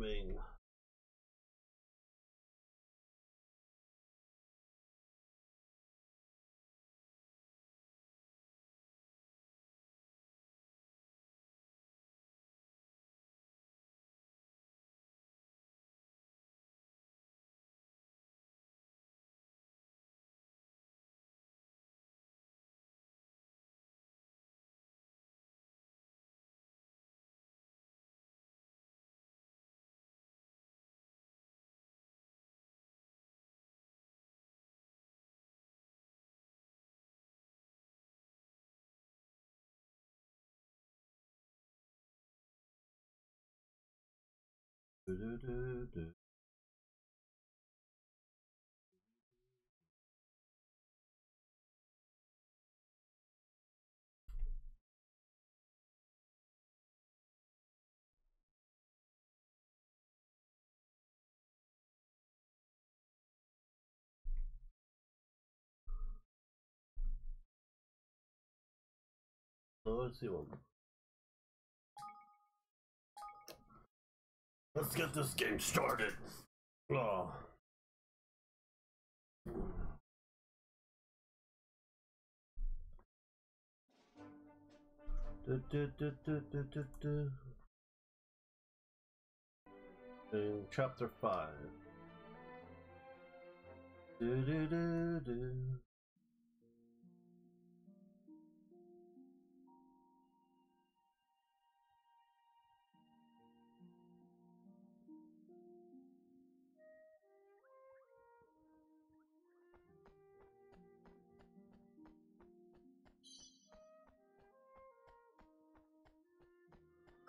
remain. So let's see one. Let's get this game started. Oh. In chapter 5.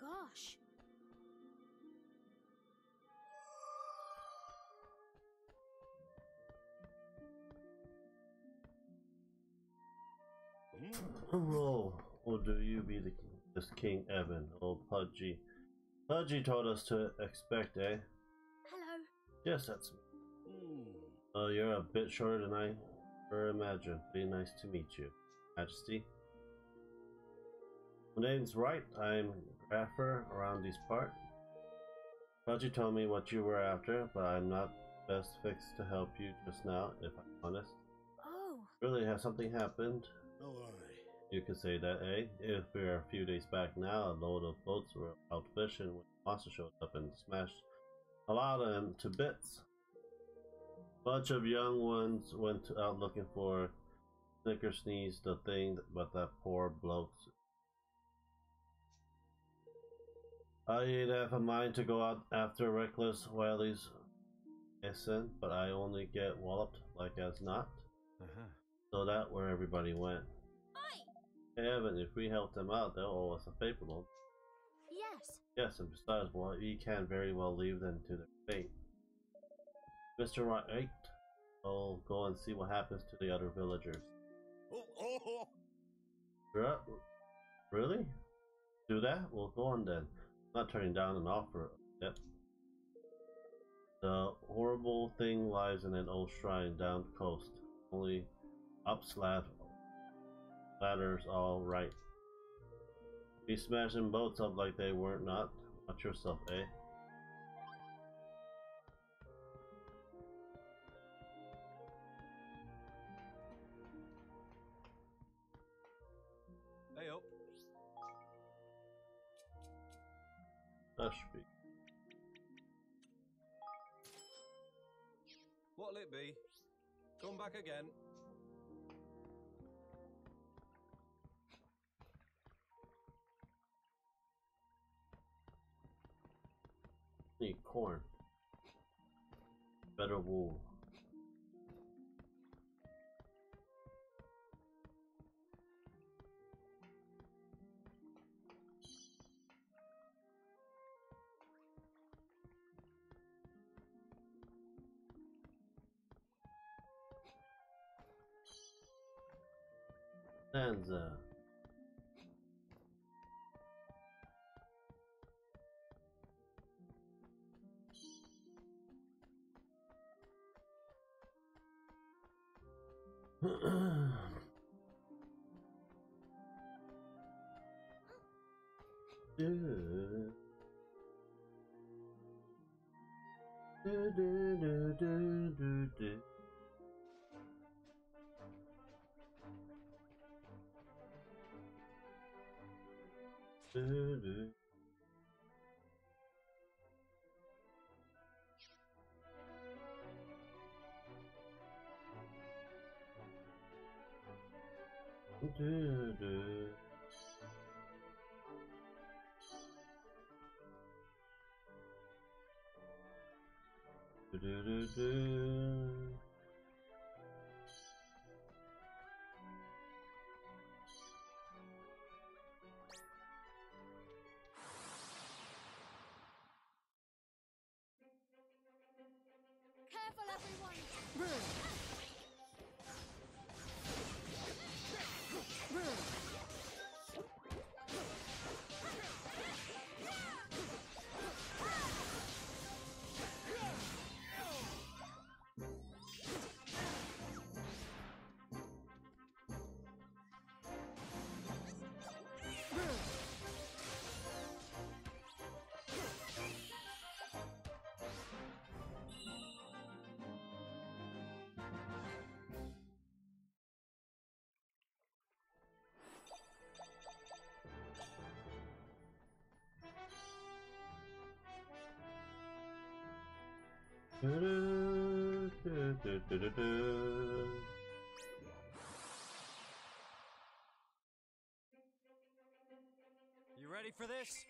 Gosh. Oh, or do you be the king? This King Evan? Oh, Pudgy. Pudgy told us to expect, eh? Hello. Yes, that's me. Oh, you're a bit shorter than I ever imagined. Be nice to meet you, Majesty. My name's Wright. I'm Graffer around these parts. Pudgy told me what you were after, but I'm not best fixed to help you just now, if I'm honest. Oh. Really, has something happened? No worry. You could say that, eh? If we're a few days back now, a load of boats were out fishing when the monster showed up and smashed a lot of them to bits. Bunch of young ones went out looking for Snicker-Sneeze, the thing, but that poor bloke. I'd have a mind to go out after reckless Wiley's Essen, but I only get walloped like as not. So that where everybody went. Hey Evan, if we help them out, they'll owe us a paper loan. Yes. Yes, and besides, well, we can very well leave them to their fate. Mr. Wright, I'll go and see what happens to the other villagers. Really? Do that? Well, go on then. I'm not turning down an offer. Yep. The horrible thing lies in an old shrine down the coast. Only ladders all right. Be smashing boats up like they weren't not. Watch yourself, eh? Hey up. That should be. What'll it be? Come back again. Need corn. Better wool. Sansa. Do, do, do, do, do, do. Do, do. Do, do. Do, do, do. Careful, everyone! Do, do, do, do, do, do. You ready for this?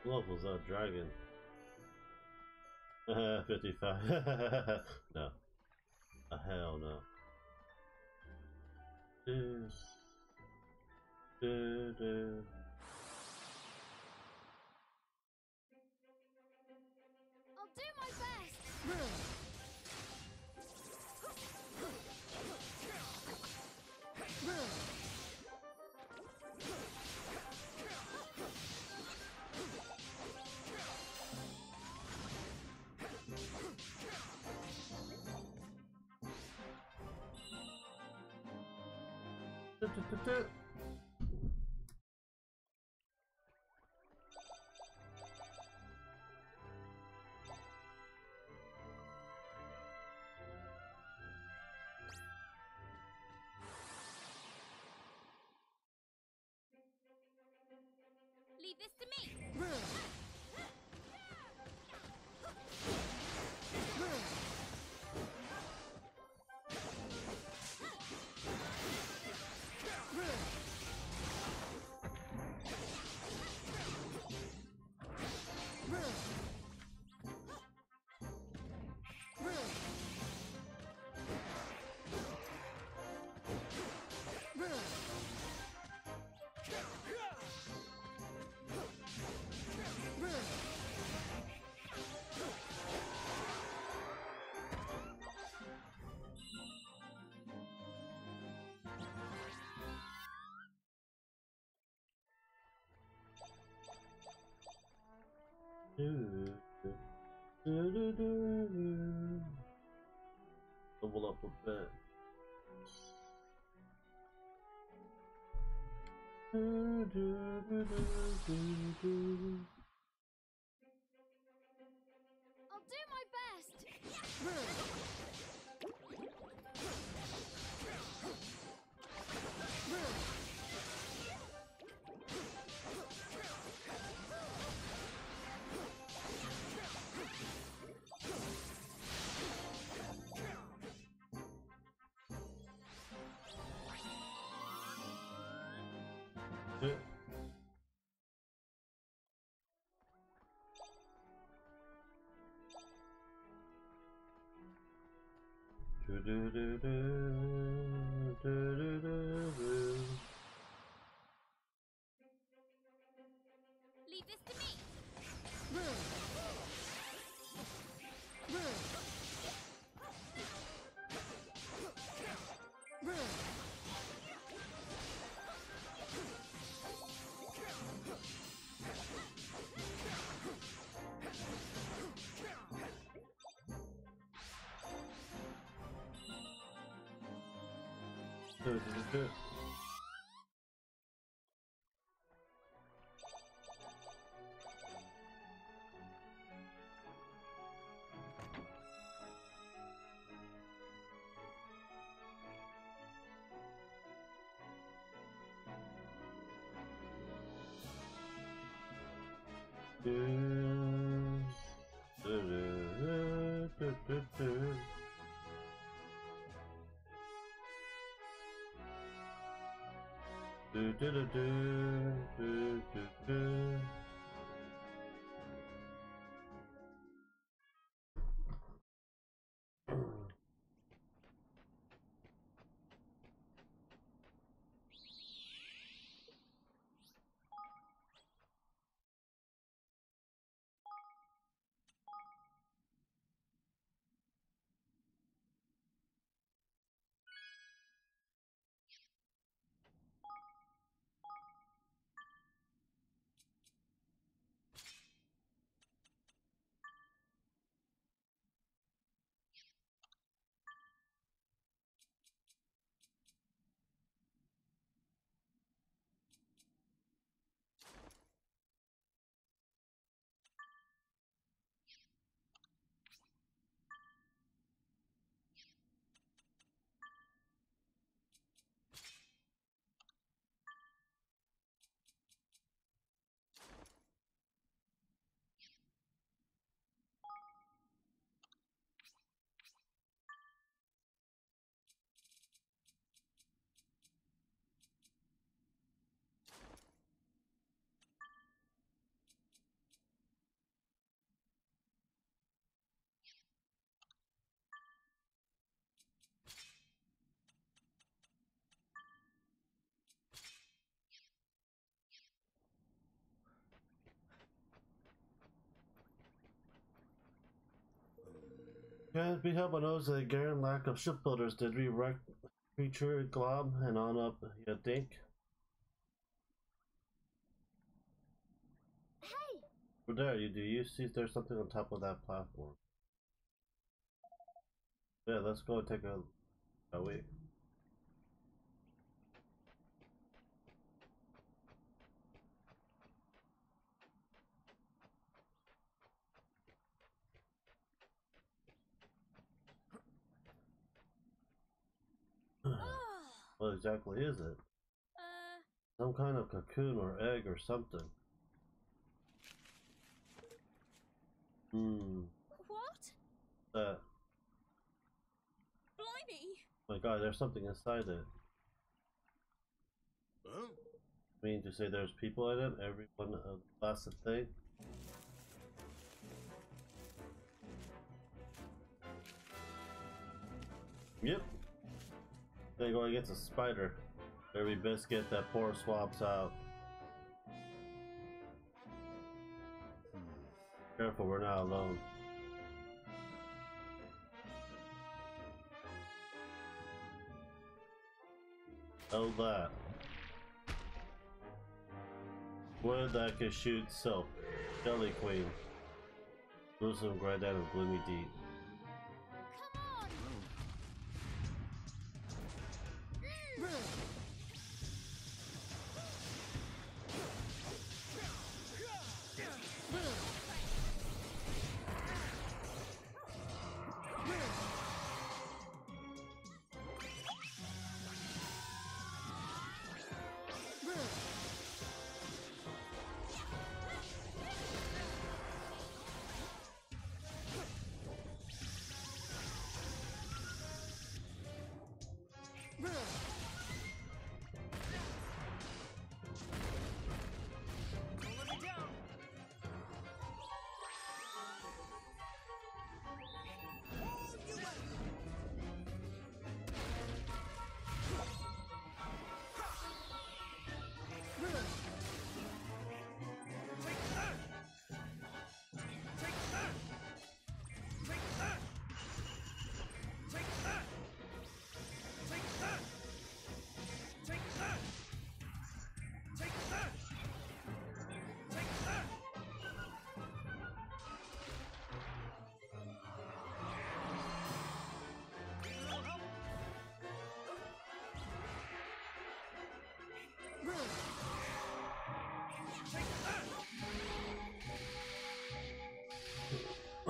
What was that dragon? 55. No. Hell no. Do, do, do. I'll do my best! Do, do, do, do. Leave this to me! Do, do, do, do, do. Double up a bit. Do, do, do, do, do, do. I'll do my best! Do. Do, do, do, do, do, do, do, do. Leave this to me! Can't be helped but notice the glaring lack of shipbuilders. Did we wreck creature glob and on up you think? Hey! Over there, do you see there's something on top of that platform? Yeah, let's go and take a wait. What exactly is it? Some kind of cocoon or egg or something. What? Blimey! My God, there's something inside it. Huh? I mean to say there's people in it, everyone that's the thing. Yep. They go against a spider. Every biscuit that poor swaps out. Careful, we're not alone. Oh, that. Wood that can shoot silk. Jelly Queen. Gruesome granddad of gloomy deep. Come on!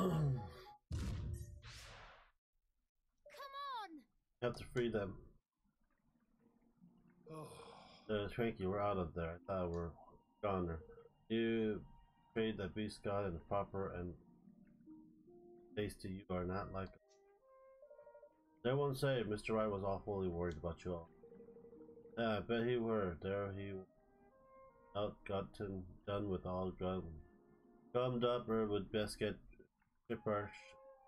Come on! You have to free them. Tranky, we're out of there. I thought we were goner. You trade the beast god and proper and taste to you are not like. They won't say Mr. Wright was awfully worried about you all. Yeah, I bet he were. There he outgotten done with all gummed up or would best get chipper.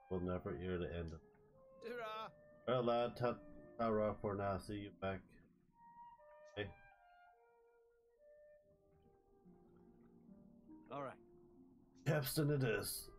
We'll never hear the end of it. Ta-ra! Well lad, ta-ra for now. See you back. Okay. Alright. Capstan it is.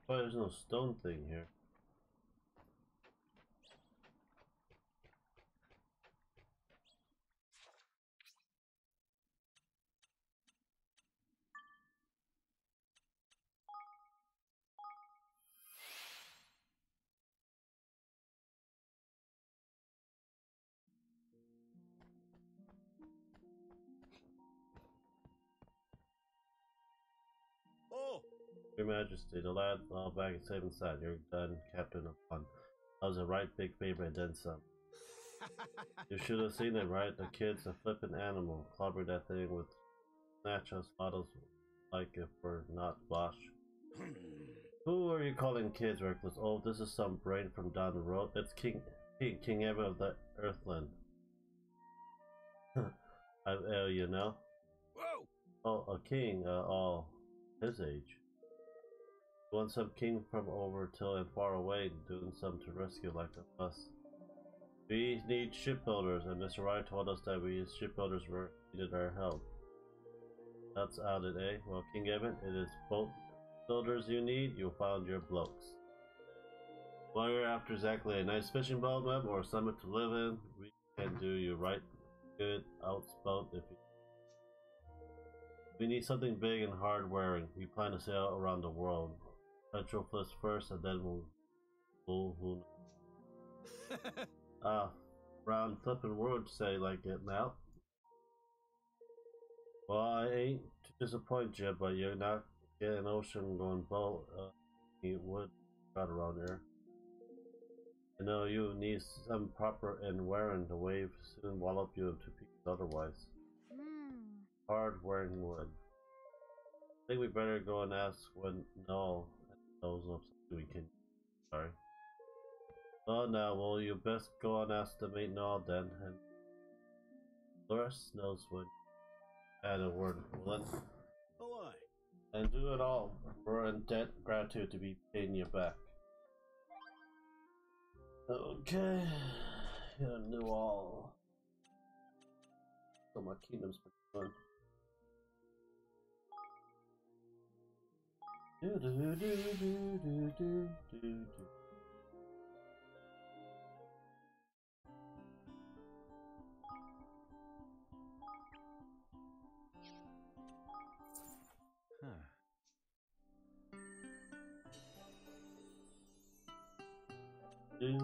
Why there's no stone thing here? Oh! Your Majesty, the lad all back and safe inside. You're done, Captain of Fun. That was a right big favor and then some. You should have seen it, right? The kid's a flippin' animal. Clobbered that thing with snatch us bottles like if we're not Bosch. Who are you calling kids, Reckless? Oh, this is some brain from down the road. It's King Evan of the Earthland. You know? Whoa! Oh, a king, all his age. Want some king from over till and far away, doing some to rescue like us. We need shipbuilders, and Mr. Wright told us that we shipbuilders needed our help. That's out it, eh? Well, King Evan, it is boat builders you need. You found your blokes. Well, you're after exactly a nice fishing boat, web, or something to live in. We can do you right good outspout if you. We need something big and hard wearing. We plan to sail around the world. Petroflus first, and then we'll round flippin' world say like it now. Well, I ain't to disappoint you, but you're not getting ocean going boat. You would got around here. I know you need some proper and wearing. The wave soon wallop you to pieces otherwise. Hard wearing wood. I think we better go and ask when Noel knows of something we can. Sorry. Oh, now, well, you best go and ask the mate Noel then, and Doris knows when. Add a word, Willin. Oh, aye. And do it all for in debt gratitude to be paying you back. Okay, new all. So my kingdom's been fun. Do do do do do do do do. Do.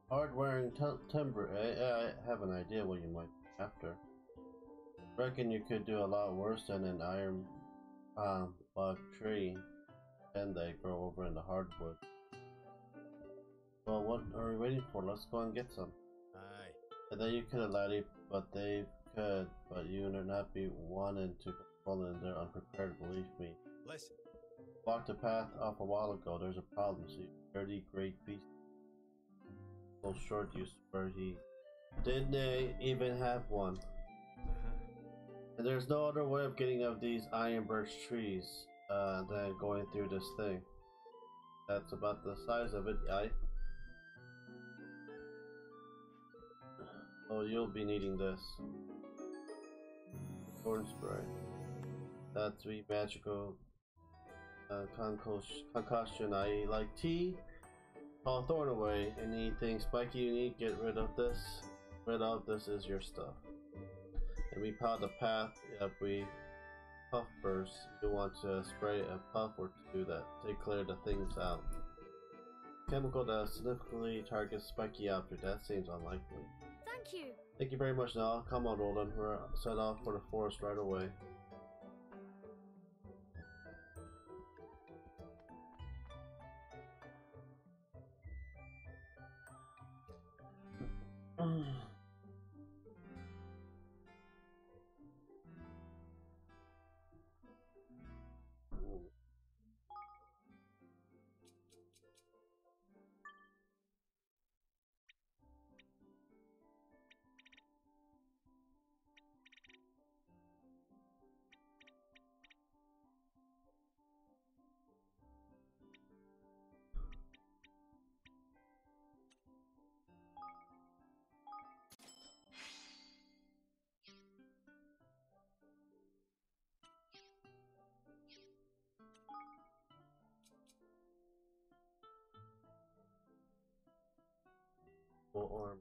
Hard-wearing timber, eh? I have an idea what you might be after. Reckon you could do a lot worse than an iron bug tree, and they grow over in the hardwood. Well, what are we waiting for? Let's go and get some. Aye. And then you could have laddie, but they could, but you would not be wanting to fall in there unprepared, believe me. Listen. Walked the path off a while ago, there's a problem, see. Dirty great beast. So short you swear he didn't they even have one. And there's no other way of getting of these iron birch trees than going through this thing. That's about the size of it, aye. Oh, you'll be needing this. Thorn spray. That's the magical concoction I like tea. Call thorn away. Anything spiky you need, get rid of this. This is your stuff. And we piled the path up, we puff burst. You want to spray a puff or two that they clear the things out. Chemical that significantly targets spiky object. That seems unlikely. Thank you. Thank you very much, Now. Come on, Roland. We're set off for the forest right away. Full arm.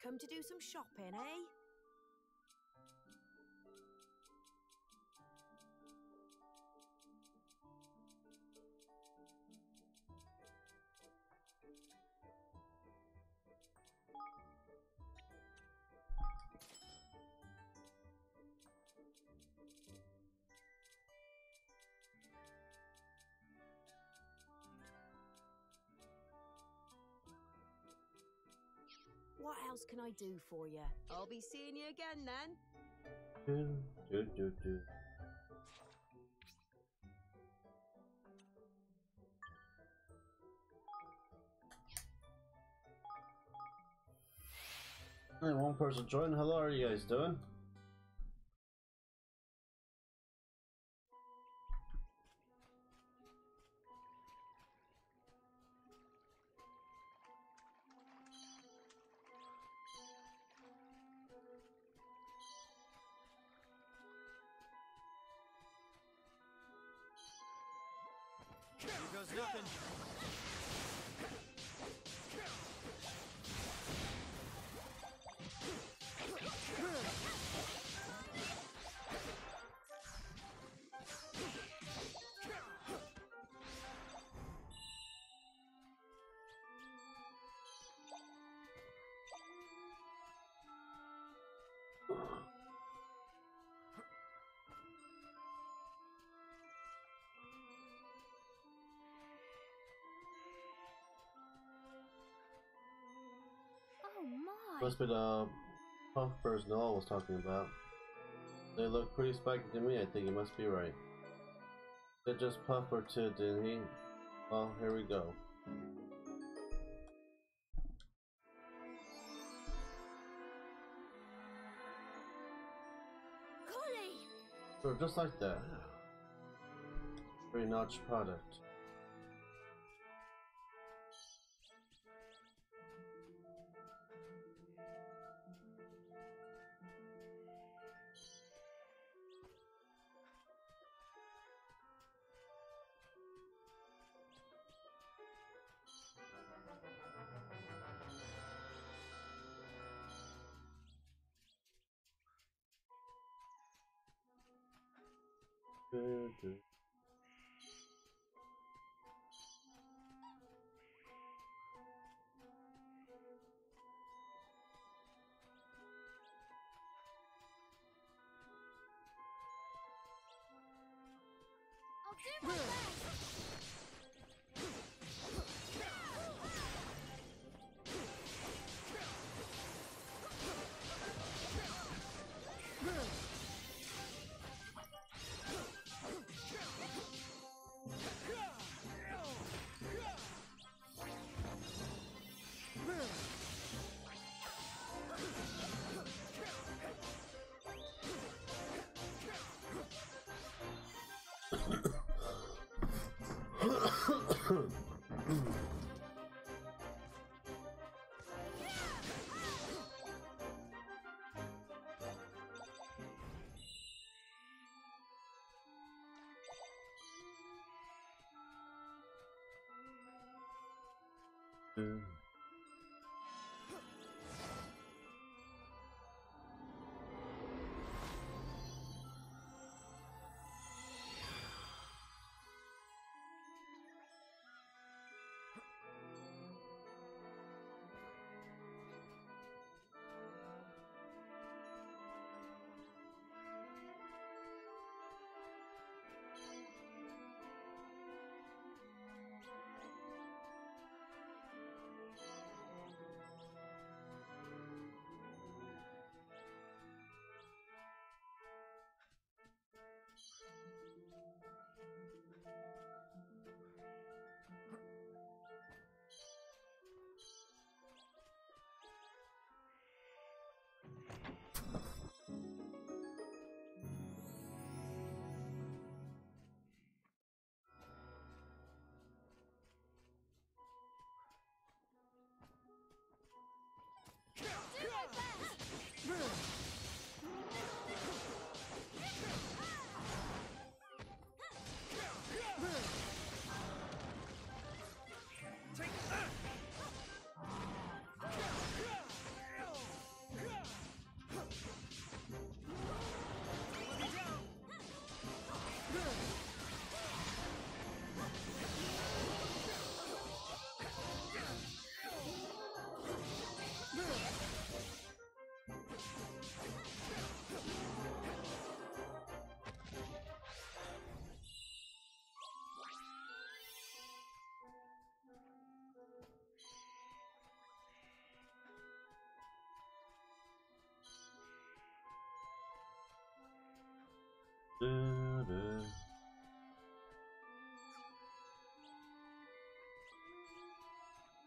Come to do some shopping, eh? What else can I do for you? I'll be seeing you again then. Do. Hey, one person joined. Hello, how are you guys doing? Here goes nothing. Oh my. Must be the puff birds Noel was talking about. They look pretty spiky to me. I think you must be right. They just puff or two, didn't he? Well, here we go. Collie! So just like that. Very notch product. I'll do my best.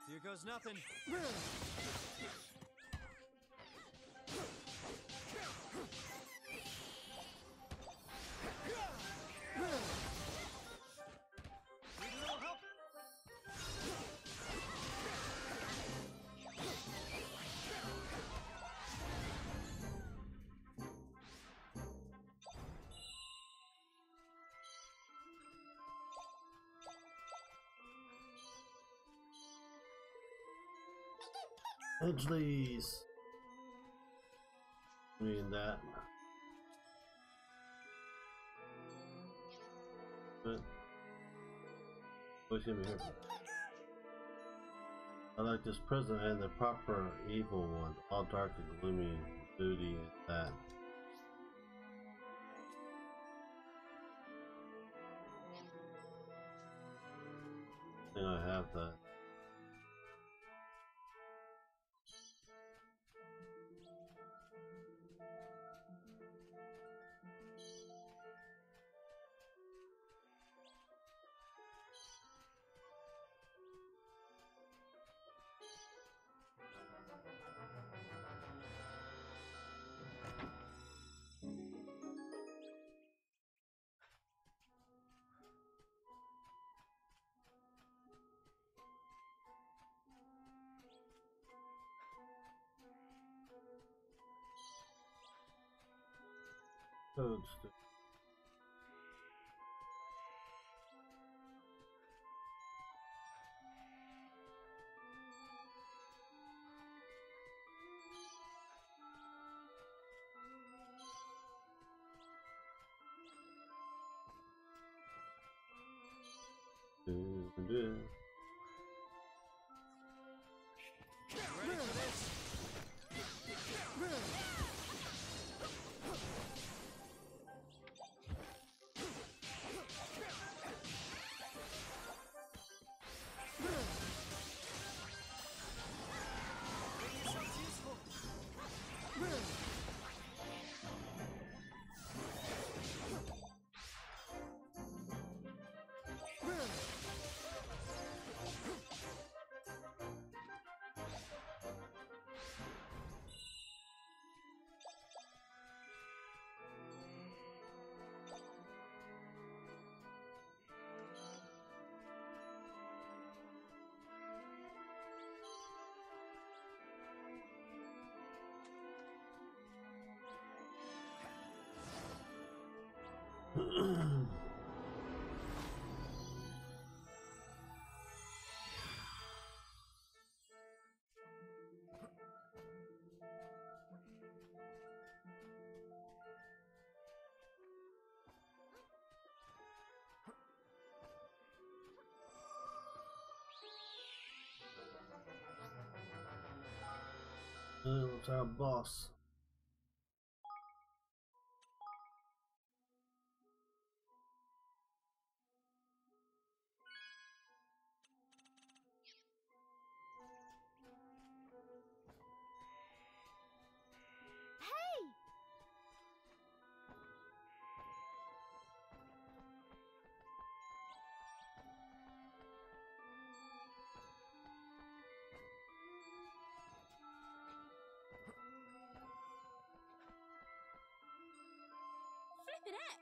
Here goes nothing. Need a little help? Edgeleys. Reading that. But what's gonna be here? I like this prison and the proper evil one, all dark and gloomy, duty and that. I think I have that. Toadstool. do. Ready for this? Radius sounds useful. What's our boss? Hey! Flippin' heck!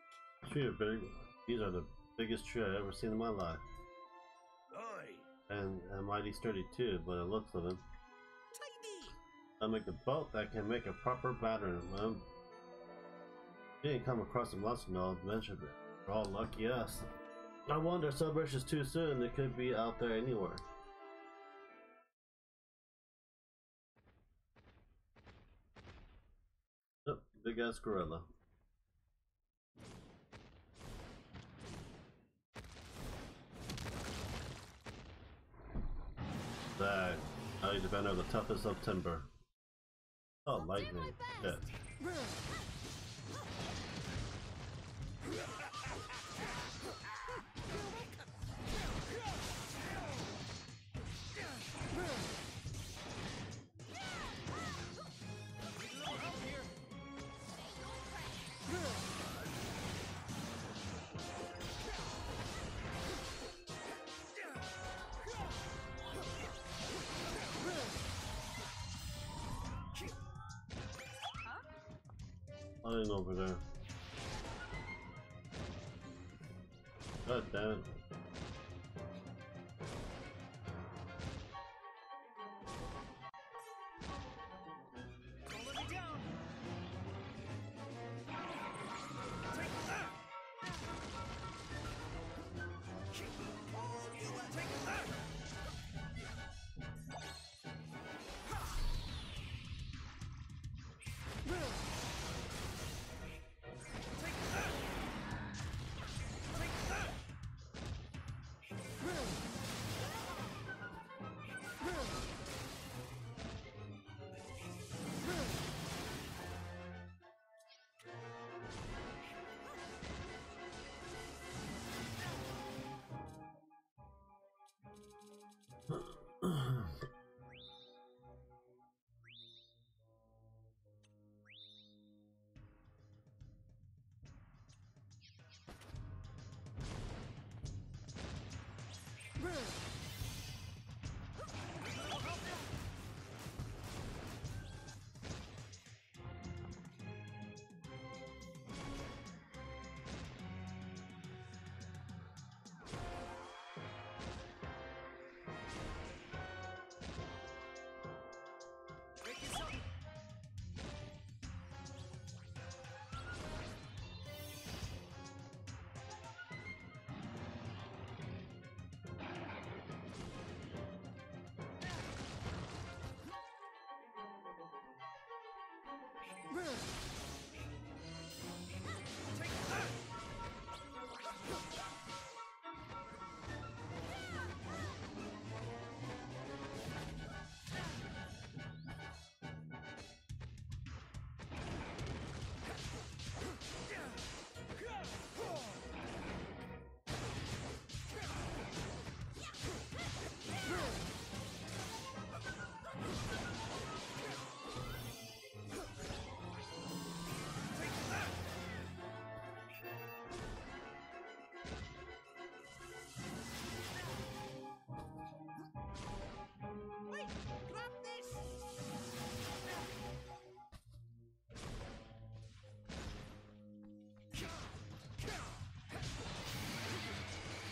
Tree are big. These are the biggest tree I've ever seen in my life. Oi! And mighty sturdy too, by the looks of them. Tidy! I make a boat that can make a proper pattern. Didn't come across a monster no adventure, but we're all lucky us. I wonder, celebration is too soon. They could be out there anywhere. Yep, big ass gorilla. That I need to bend over the toughest of timber. Oh, lightning. Shit. Need a little help here. Lying over there. God damn it. Don't let me down. Take that. Take that. Take that. Take that. Make it something. Take that.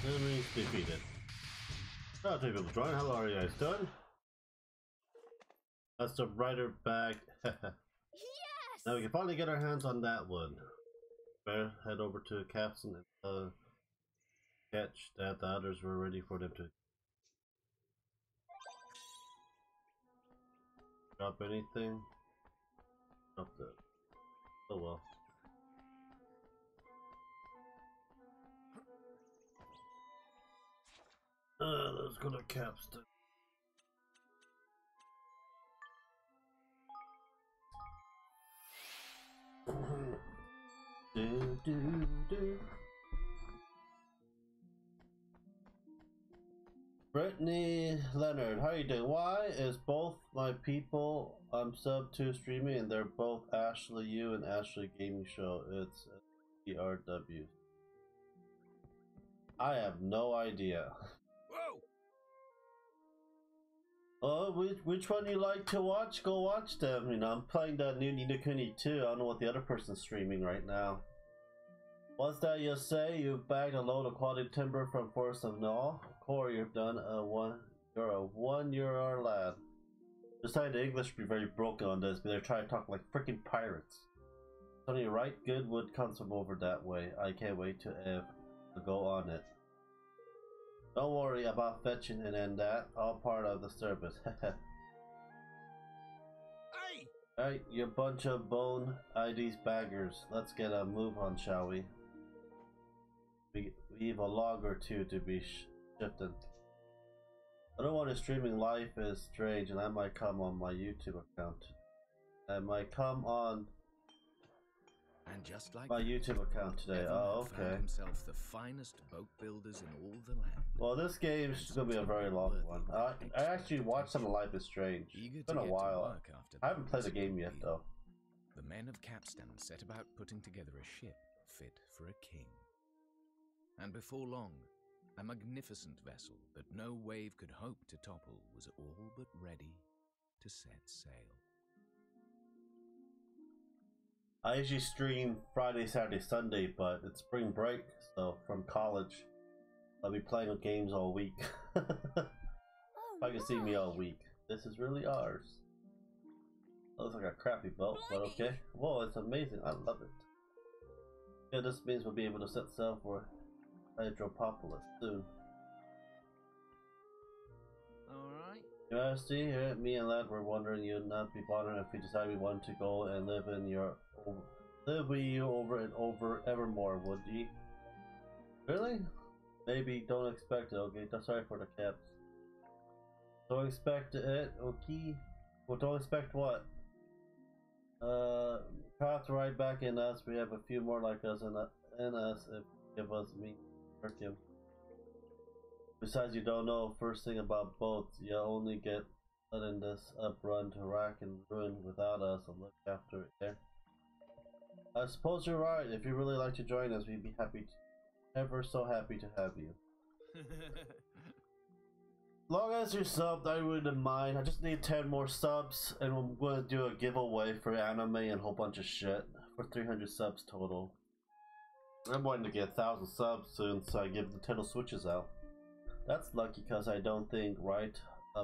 Enemies defeated. Oh, two people join. Hello, are you guys doing? That's the brighter bag. Yes! Now we can finally get our hands on that one. Better head over to Captain and catch that the others were ready for them to drop anything. Drop the. Oh well. Let's go to Capstan. Do. Brittany Leonard, how you doing? Why is both my people I'm sub to streaming and they're both Ashley U and Ashley Gaming Show? It's ERW. I have no idea. Whoa! Which one you like to watch? Go watch them. You know, I'm playing the new Kuni II. I don't know what the other person's streaming right now. What's that you say? You've bagged a load of quality timber from Forest of Null. Corey, you've done you're a €1 lad. Decided the English would be very broken on this, but they're trying to talk like freaking pirates. Tony, right? Good wood comes from over that way. I can't wait to go on it. Don't worry about fetching and that. All part of the service. Hey! Alright, you bunch of bone IDs baggers. Let's get a move on, shall we? We have a log or two to be shifting. I don't want to streaming live is strange, and I might come on my YouTube account. I might come on And just like my YouTube account today. Oh, found okay. himself the finest boat builders in all the land. Well, this game's gonna be a very long one. I actually watched some of Life is Strange. Eager It's been to a get to while. work after I haven't played the game yet, though. The men of Capstan set about putting together a ship fit for a king. And before long, a magnificent vessel that no wave could hope to topple was all but ready to set sail. I usually stream Friday, Saturday, Sunday, but it's spring break, so from college, I'll be playing with games all week. Oh, I can see me all week. This is really ours. Looks like a crappy boat, but okay. Whoa, it's amazing. I love it. Yeah, this means we'll be able to set sail for Hydropolis soon. Alright. You know, see here, me and Lad were wondering you'd not be bothered if we decided we wanted to go and live with you over and over evermore, would ye? Really? Maybe don't expect it, okay? Sorry for the caps. Don't expect it, okay? Well, don't expect what? Craft right back in us. We have a few more like us in us if you give us meat. Him. Besides, you don't know first thing about boats. You only get letting this up run to rack and ruin without us and look after it there. I suppose you're right. If you really like to join us, we'd be happy to, ever so happy to have you. Long as you're subbed, I wouldn't mind. I just need 10 more subs, and I'm going to do a giveaway for anime and a whole bunch of shit for 300 subs total. I'm wanting to get 1,000 subs soon, so I give Nintendo Switches out. That's lucky, cause I don't think right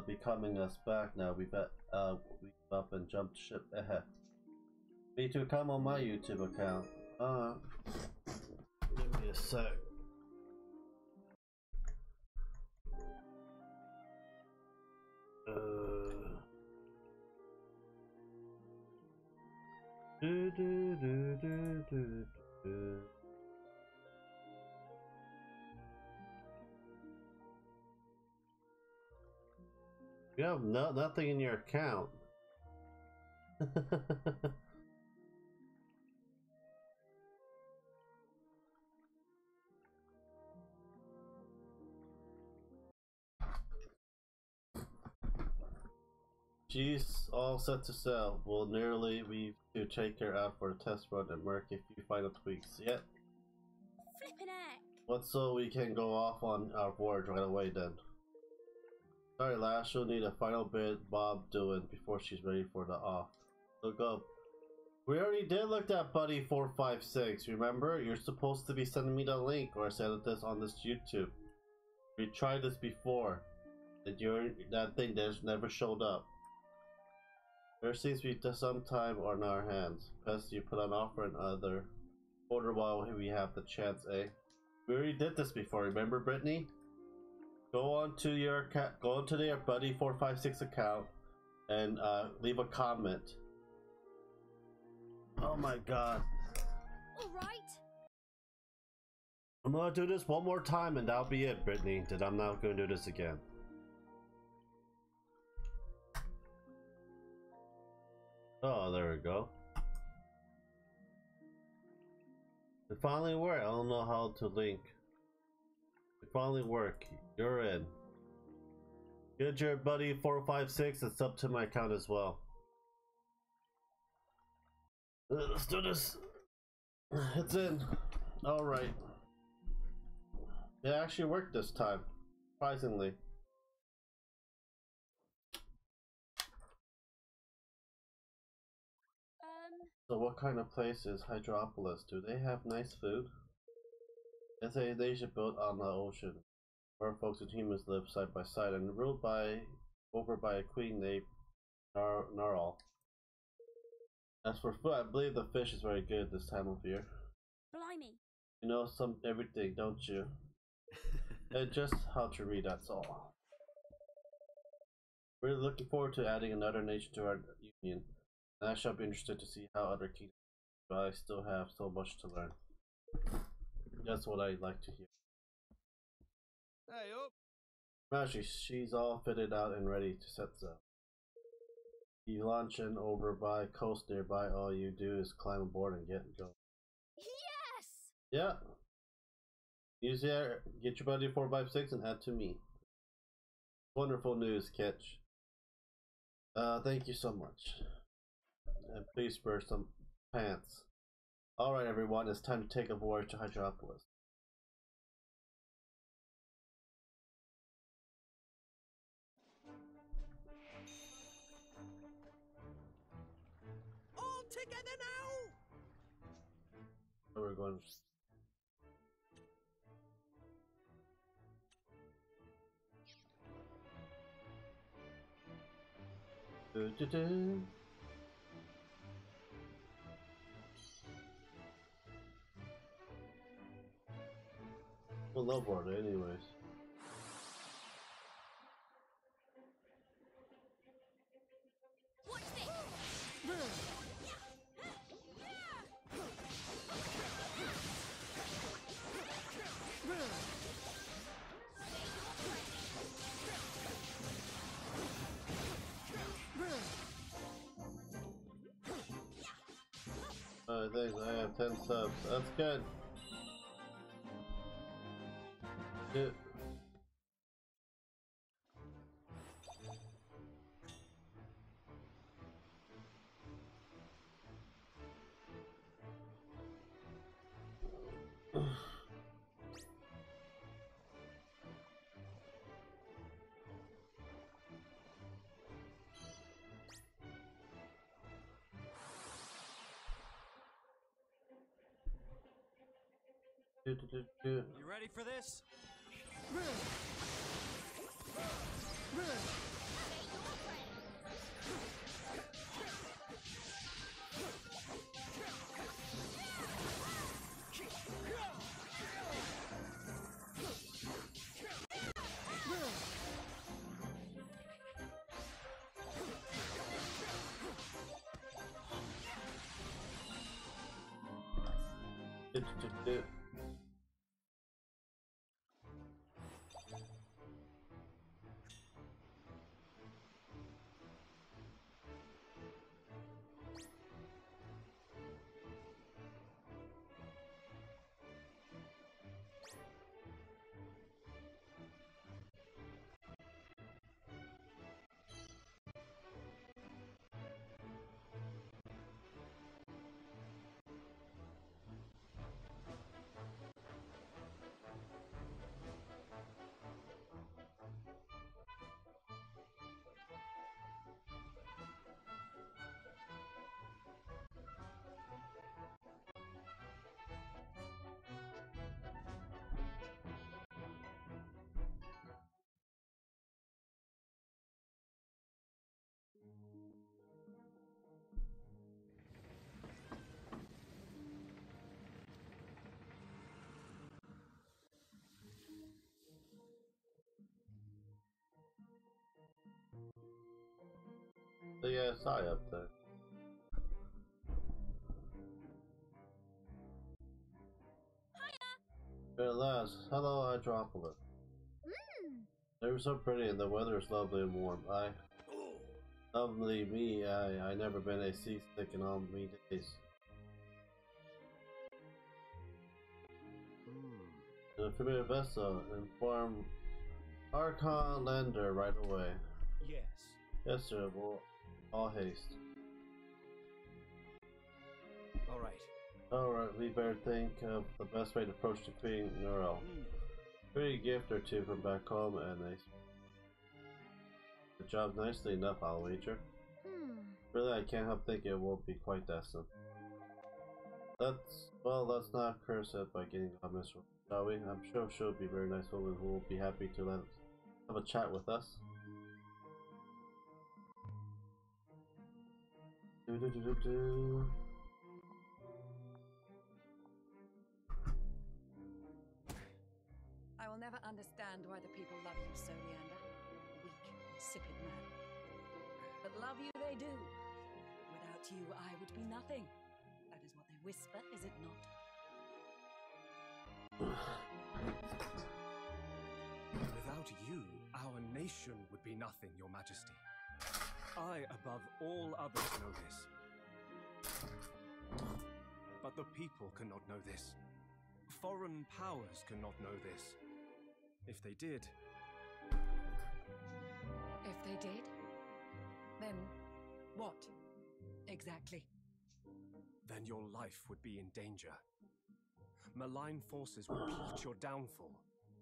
becoming us back now. We've up and jumped ship ahead. Me too. Come on my YouTube account. Give me a sec. You have nothing in your account. She's all set to sell. We'll nearly leave to take her out for a test run and mark a few final tweaks. Yep. Flippin' heck. What so we can go off on our voyage right away then. Sorry Lash, she'll need a final bit Bob doing before she's ready for the off. So go. We already did look at Buddy 456, remember? You're supposed to be sending me the link or I said this on this YouTube. We tried this before. That thing just never showed up. There seems to be some time on our hands. Best you put an offer and other order while we have the chance, eh? We already did this before, remember, Brittany? Go onto your buddy 456 account and leave a comment. Oh my god. Alright. I'm gonna do this one more time and that'll be it, Brittany. Then I'm not gonna do this again. Oh, there we go. It finally worked. I don't know how to link. It finally worked. You're in. Get your buddy 456 and sub to my account as well. Let's do this. It's in. Alright. It actually worked this time. Surprisingly. So what kind of place is Hydropolis? Do they have nice food? It's a nation built on the ocean, where folks and humans live side by side and ruled over by a queen named Narl. As for food, I believe the fish is very good this time of year. Blimey. You know everything, don't you? And just how to read, that's all. We're looking forward to adding another nation to our union. And I shall be interested to see how other kingdoms, but I still have so much to learn. That's what I like to hear. Hey up! Actually, she's all fitted out and ready to set sail. You launching over by coast nearby, all you do is climb aboard and get going. Yes! Yeah. Use there, get your buddy 456 and add to me. Wonderful news, Ketch. Thank you so much. And please spare some pants. Alright everyone, it's time to take a voyage to Hydropolis. All together now! Where we're going. Do-do-do. We'll lowboard it anyways. Watch this! Thanks, I have 10 subs. That's good. Shit. You ready for this? The SI up there. At last, hello, Hydropolis. They were so pretty and the weather is lovely and warm. Lovely me, I never been a seasick in all me days. The familiar vessel, inform Archon Lander right away. Yes. Yes, sir, well, all haste. Alright, we better think of the best way to approach the Queen Neural. Pretty gift or two from back home and the job nicely enough, I'll wager. Really, I can't help thinking it won't be quite that simple. Let's not curse it by getting a miserable, shall we? I'm sure she'll be a very nice woman who will be happy to let us have a chat with us. I will never understand why the people love you so, Leander. Weak, insipid man. But love you they do. Without you, I would be nothing. That is what they whisper, is it not? Without you, our nation would be nothing, Your Majesty. I, above all others, know this. But the people cannot know this. Foreign powers cannot know this. If they did... If they did? Then what, exactly? Then your life would be in danger. Malign forces would plot your downfall.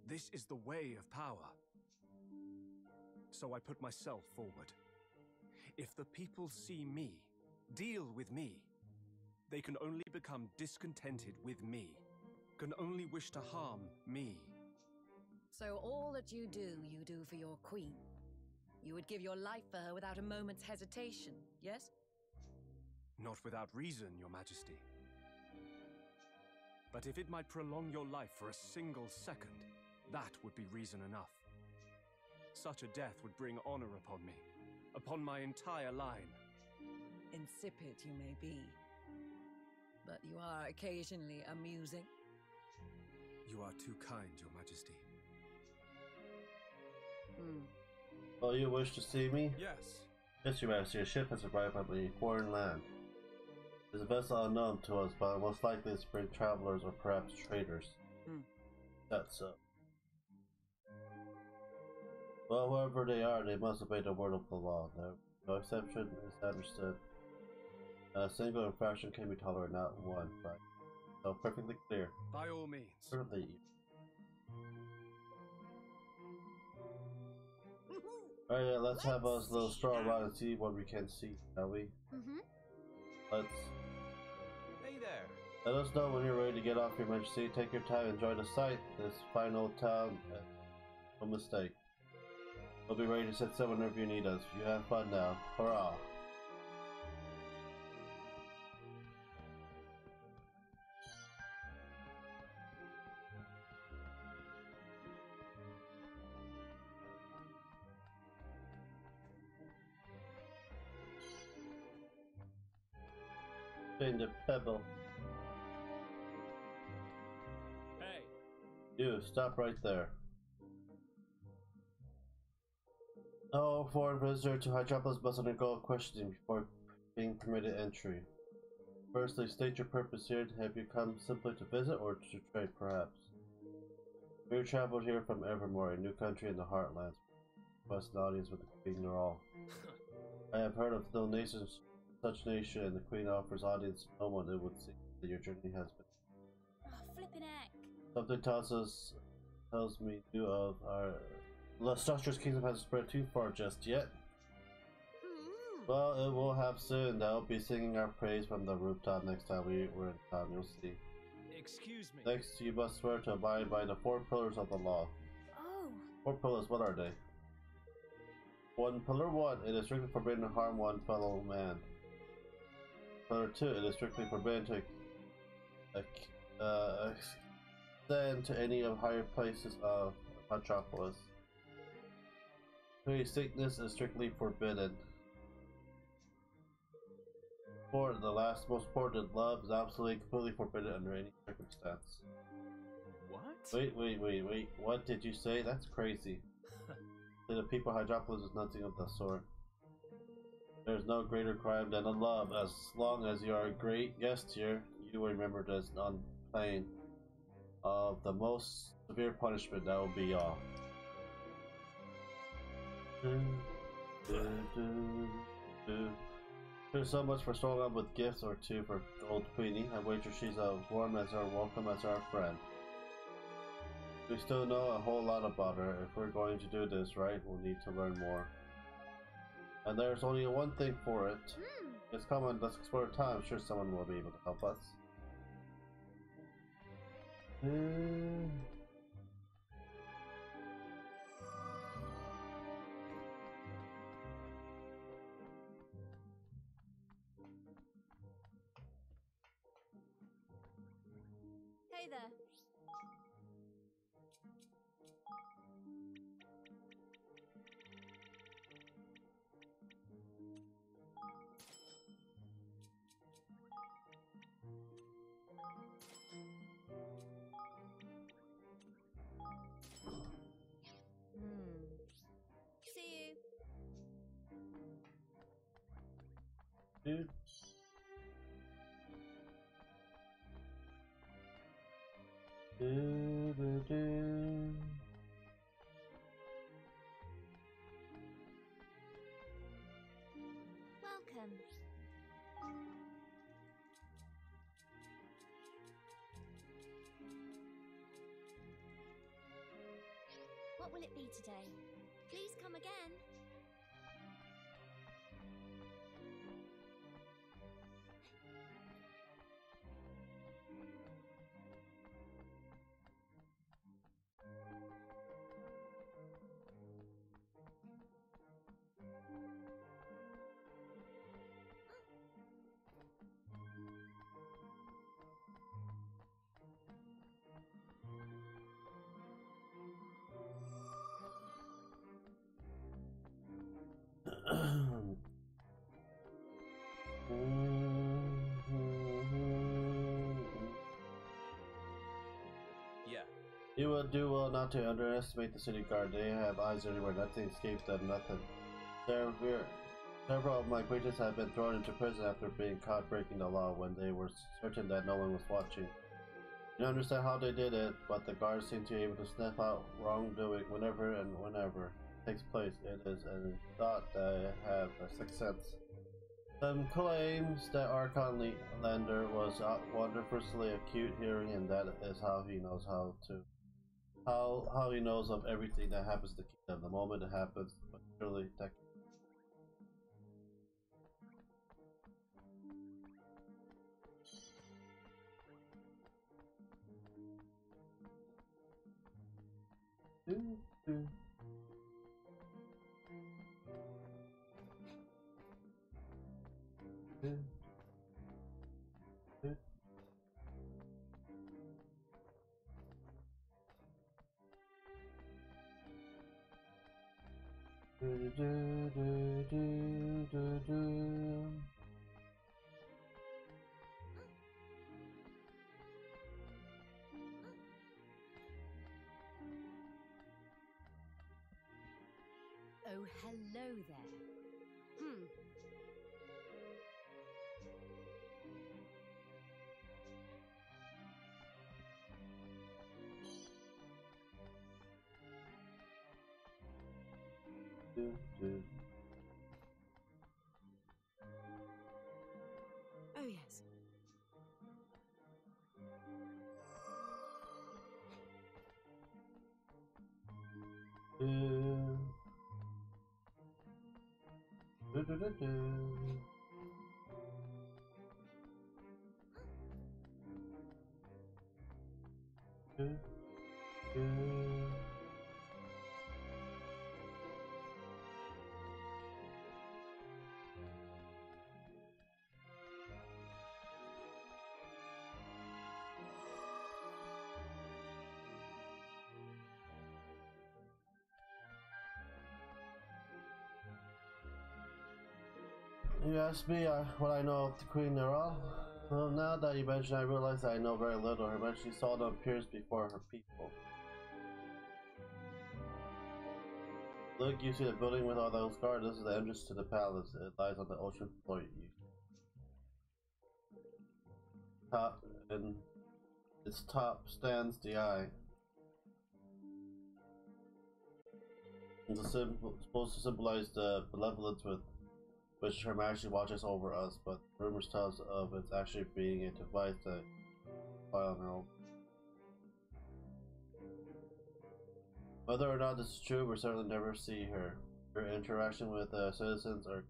This is the way of power. So I put myself forward. If the people see me, deal with me, they can only become discontented with me, can only wish to harm me. So all that you do for your queen. You would give your life for her without a moment's hesitation, yes? Not without reason, Your Majesty. But if it might prolong your life for a single second, that would be reason enough. Such a death would bring honor upon me, upon my entire line. Insipid you may be, but you are occasionally amusing. You are too kind, Your Majesty. Oh, you wish to see me? Yes. Yes, Your Majesty. Your ship has arrived at a foreign land. It is a vessel unknown to us, but most likely to bring travelers or perhaps traders. That's so. Well, whoever they are, they must obey the word of the law. No exception is understood. A single infraction can be tolerated, not one, right? So perfectly clear. By all means. Perfectly. Alright, let's have us a little stroll around and see what we can see, shall we? Let's. Hey there. Let us know when you're ready to get off, Your Majesty. Take your time, enjoy the sight. This fine old town. No mistake. We'll be ready to set sail whenever you need us. You have fun now. Hurrah! The pebble. Hey. You, stop right there. No foreign visitor to Hydropolis must undergo questioning before being permitted entry. Firstly, state your purpose here. Have you come simply to visit or to trade, perhaps? We traveled here from Evermore, a new country in the Heartlands. Request an audience with the Queen Neural. I have heard of no nations, such nation, and the Queen offers audience to no one. It would seem that your journey has been. Oh, flippin' heck. Something tells me new of our lustrous kingdom hasn't spread too far just yet. Well, it will have soon. I'll be singing our praise from the rooftop next time we're in town. You'll see. Excuse me. Next, you must swear to abide by the 4 pillars of the law. Oh. 4 pillars, what are they? Pillar 1, it is strictly forbidden to harm one fellow man. Pillar 2, it is strictly forbidden to extend to any of higher places of Metropolis. 3, sickness is strictly forbidden. For the last most important love is absolutely completely forbidden under any circumstance. What? Wait. What did you say? That's crazy. To the people Hydropolis is nothing of the sort. There's no greater crime than a love. As long as you are a great guest here, you will remember this on pain of the most severe punishment. That will be all. Here's so much for strolling up with gifts or two for Gold Queenie. I wager she's as warm as our welcome as our friend. We still know a whole lot about her. If we're going to do this right, we'll need to learn more. And there's only one thing for it. Just come on, let's explore time. I'm sure someone will be able to help us. Hey there. See you. Dude. Welcome. What will it be today? Please come again. Yeah. You will do well not to underestimate the city guard. They have eyes everywhere. Nothing escapes them. Nothing. Several of my acquaintances have been thrown into prison after being caught breaking the law when they were certain that no one was watching. You don't understand how they did it, but the guards seem to be able to sniff out wrongdoing whenever it takes place. It is a thought that I have a sixth sense. Some claims that Archon Lander was wonderfully acute hearing, and that is how he knows how he knows of everything that happens to the kingdom the moment it happens. But surely that. Oh, hello there. Oh, yes. You asked me what I know of the Queen Nerol? Well, now that you mention, I realize that I know very little. Her Majesty seldom appears before her people. Look, you see the building with all those guards. This is the entrance to the palace. It lies on the ocean floor. Top, and its top stands the eye. It's supposed to symbolize the benevolence with which Her Majesty watches over us, but rumors tell us of its actually being a device to spy on her own. Whether or not this is true, we certainly never see her. Her interaction with citizens are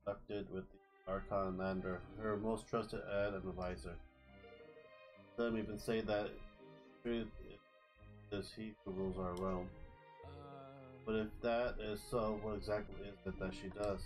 conducted with the Archon Lander, her most trusted and advisor. Some even say that truth is he who rules our realm. But if that is so, what exactly is it that she does?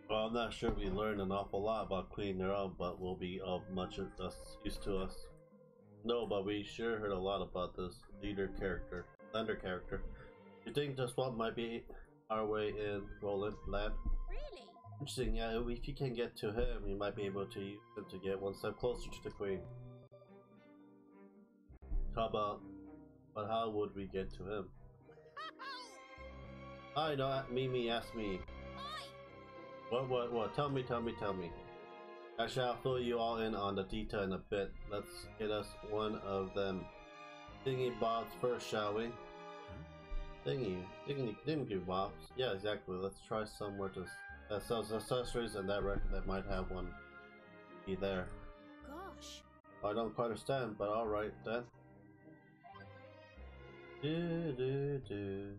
Well, I'm not sure we learned an awful lot about Queen Nerol, but will be of much use to us. No, but we sure heard a lot about this Lander character. You think the swamp might be our way in, Roland Land? Really? Interesting, yeah, if you can get to him, you might be able to use him to get one step closer to the Queen. But how would we get to him? I know, Mimi asked me. What? Tell me. Actually, I'll fill you all in on the detail in a bit. Let's get us one of them thingy bobs first, shall we? Thingy bobs. Yeah, exactly. Let's try somewhere that sells accessories and that record that might have one be there. Gosh. I don't quite understand, but alright then. Do.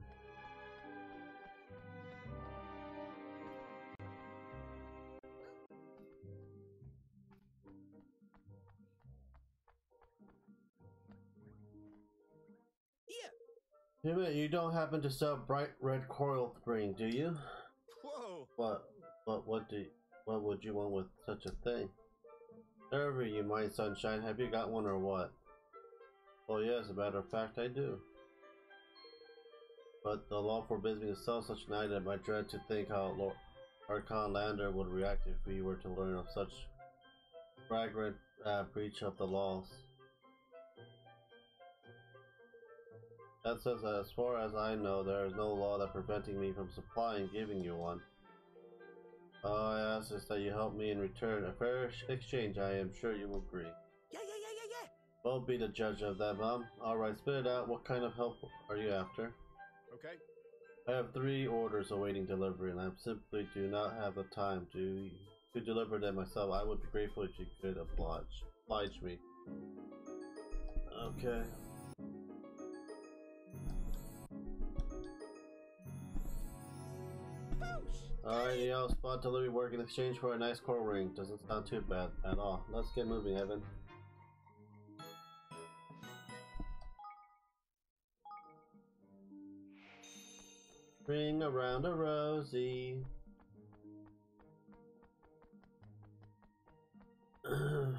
You don't happen to sell bright red coral spring, do you? Whoa! What would you want with such a thing? Never you mind, sunshine. Have you got one or what? Oh yeah, as a matter of fact, I do. But the law forbids me to sell such an item. I dread to think how Lord Archon Lander would react if we were to learn of such flagrant breach of the laws. That says, as far as I know, there is no law that preventing me from supplying giving you one. All I ask is that you help me in return. A fair exchange, I am sure you will agree. Yeah. Well, be the judge of that, Mom. Alright, spit it out. What kind of help are you after? Okay. I have 3 orders awaiting delivery, and I simply do not have the time to deliver them myself. I would be grateful if you could oblige me. Okay. Alright, you know, spot delivery work in exchange for a nice coral ring. Doesn't sound too bad at all. Let's get moving, Evan. Ring around a rosy. Hello.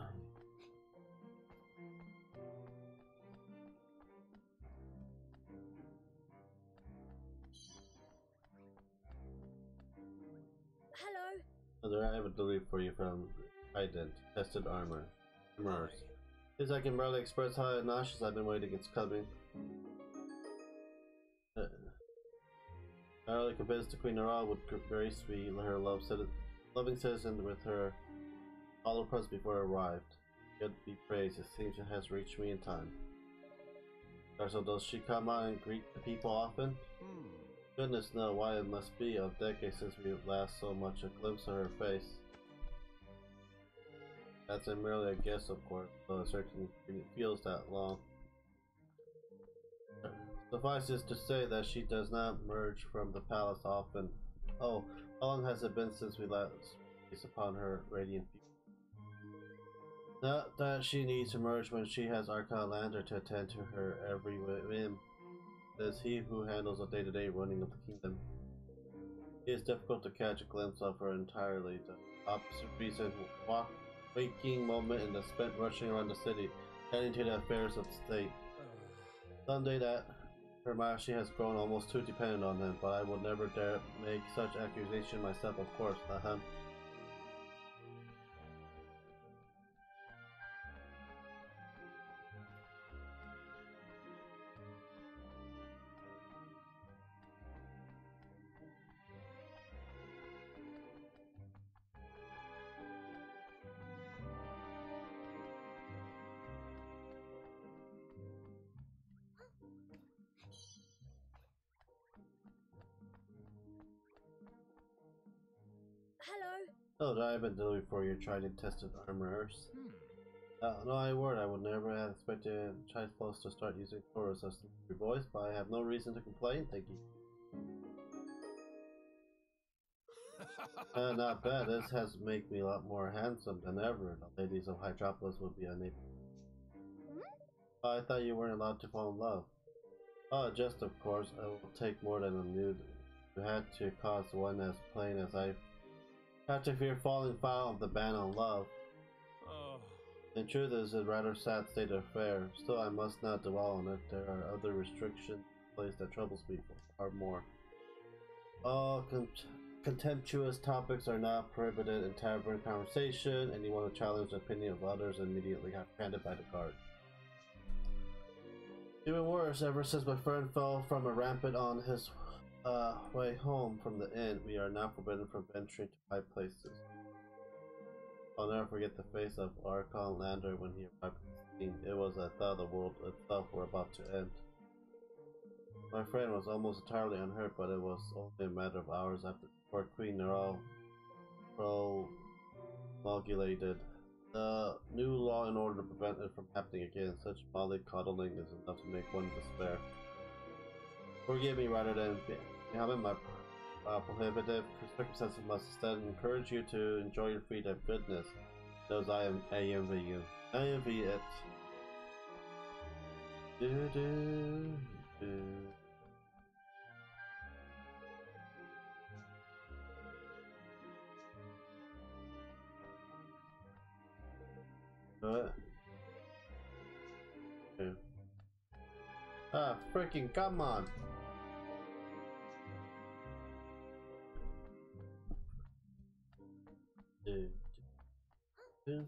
I have a delivery for you from Ident. Tested armor. Since I can barely express how nauseous I've been waiting, it's coming. I really convinced the Queen Nerol would grace me her loving citizen with her all presents before it arrived. God be praised, it seems it has reached me in time. So does she come out and greet the people often? Goodness knows why it must be a decade since we last so much a glimpse of her face. That's merely a guess, of course, though it certainly feels that long. Suffice it to say that she does not emerge from the palace often. Oh, how long has it been since we last gazed upon her radiant beauty? Not that she needs to emerge when she has Archon Lander to attend to her every whim. is he who handles the day-to-day running of the kingdom. It is difficult to catch a glimpse of her entirely. The opposite reason, waking moment in the spent rushing around the city, heading to the affairs of the state. Someday that Her Majesty has grown almost too dependent on him, but I will never dare make such accusation myself, of course. Hello. No, I've been delivered for your tried and tested armorers. No, I would. I would never have expected Child Close to start using chorus as your voice, but I have no reason to complain. Thank you. Not bad. This has made me a lot more handsome than ever. The ladies of Hydropolis would be unable. I thought you weren't allowed to fall in love. Oh, just of course. I will take more than a nude. You had to cause one as plain as I had to fear falling foul of the ban on love. In truth, it is a rather sad state of affair. Still, I must not dwell on it. There are other restrictions in place that troubles me far more. All contemptuous topics are not prohibited in tavern conversation. Anyone who challenges the opinion of others immediately have handed by the guard. Even worse, ever since my friend fell from a rampant on his way home from the inn, we are now forbidden from venturing to high places. I'll never forget the face of Archon Lander when he arrived at the scene. It was a thought the world itself were about to end. My friend was almost entirely unhurt, but it was only a matter of hours after the Queen Neural promulgated the new law in order to prevent it from happening again. Such mollycoddling is enough to make one despair. Forgive me rather than becoming my prohibitive circumstances must instead encourage you to enjoy your freedom. Goodness knows I envy you. I envy it. Do, do, do. What? Okay. Ah, freaking come on! Do, do,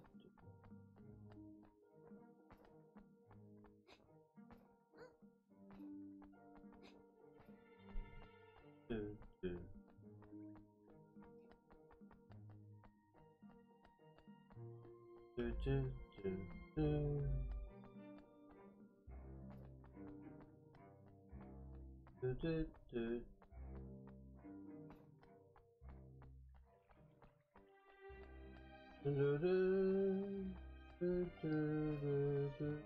do, do. Do, do, do, do. Do, do, do. Do, do, do, do, do, do.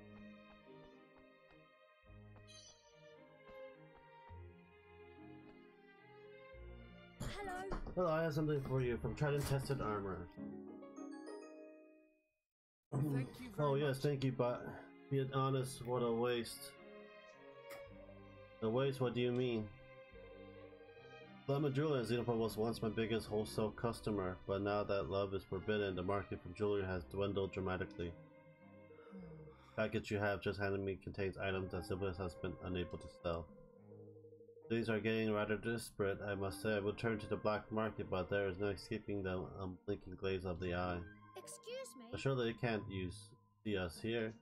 Hello. Hello, I have something for you from tried and tested armor. Thank you Oh very yes, much. thank you, but be honest, what a waste. A waste? What do you mean? Lemon Jewelry in Xenophon was once my biggest wholesale customer, but now that love is forbidden, the market for jewelry has dwindled dramatically. The package you have just handed me contains items that Sibyl has been unable to sell. Things are getting rather desperate, I must say. I will turn to the black market, but there is no escaping the unblinking glaze of the eye. Excuse me. But surely they can't see us here.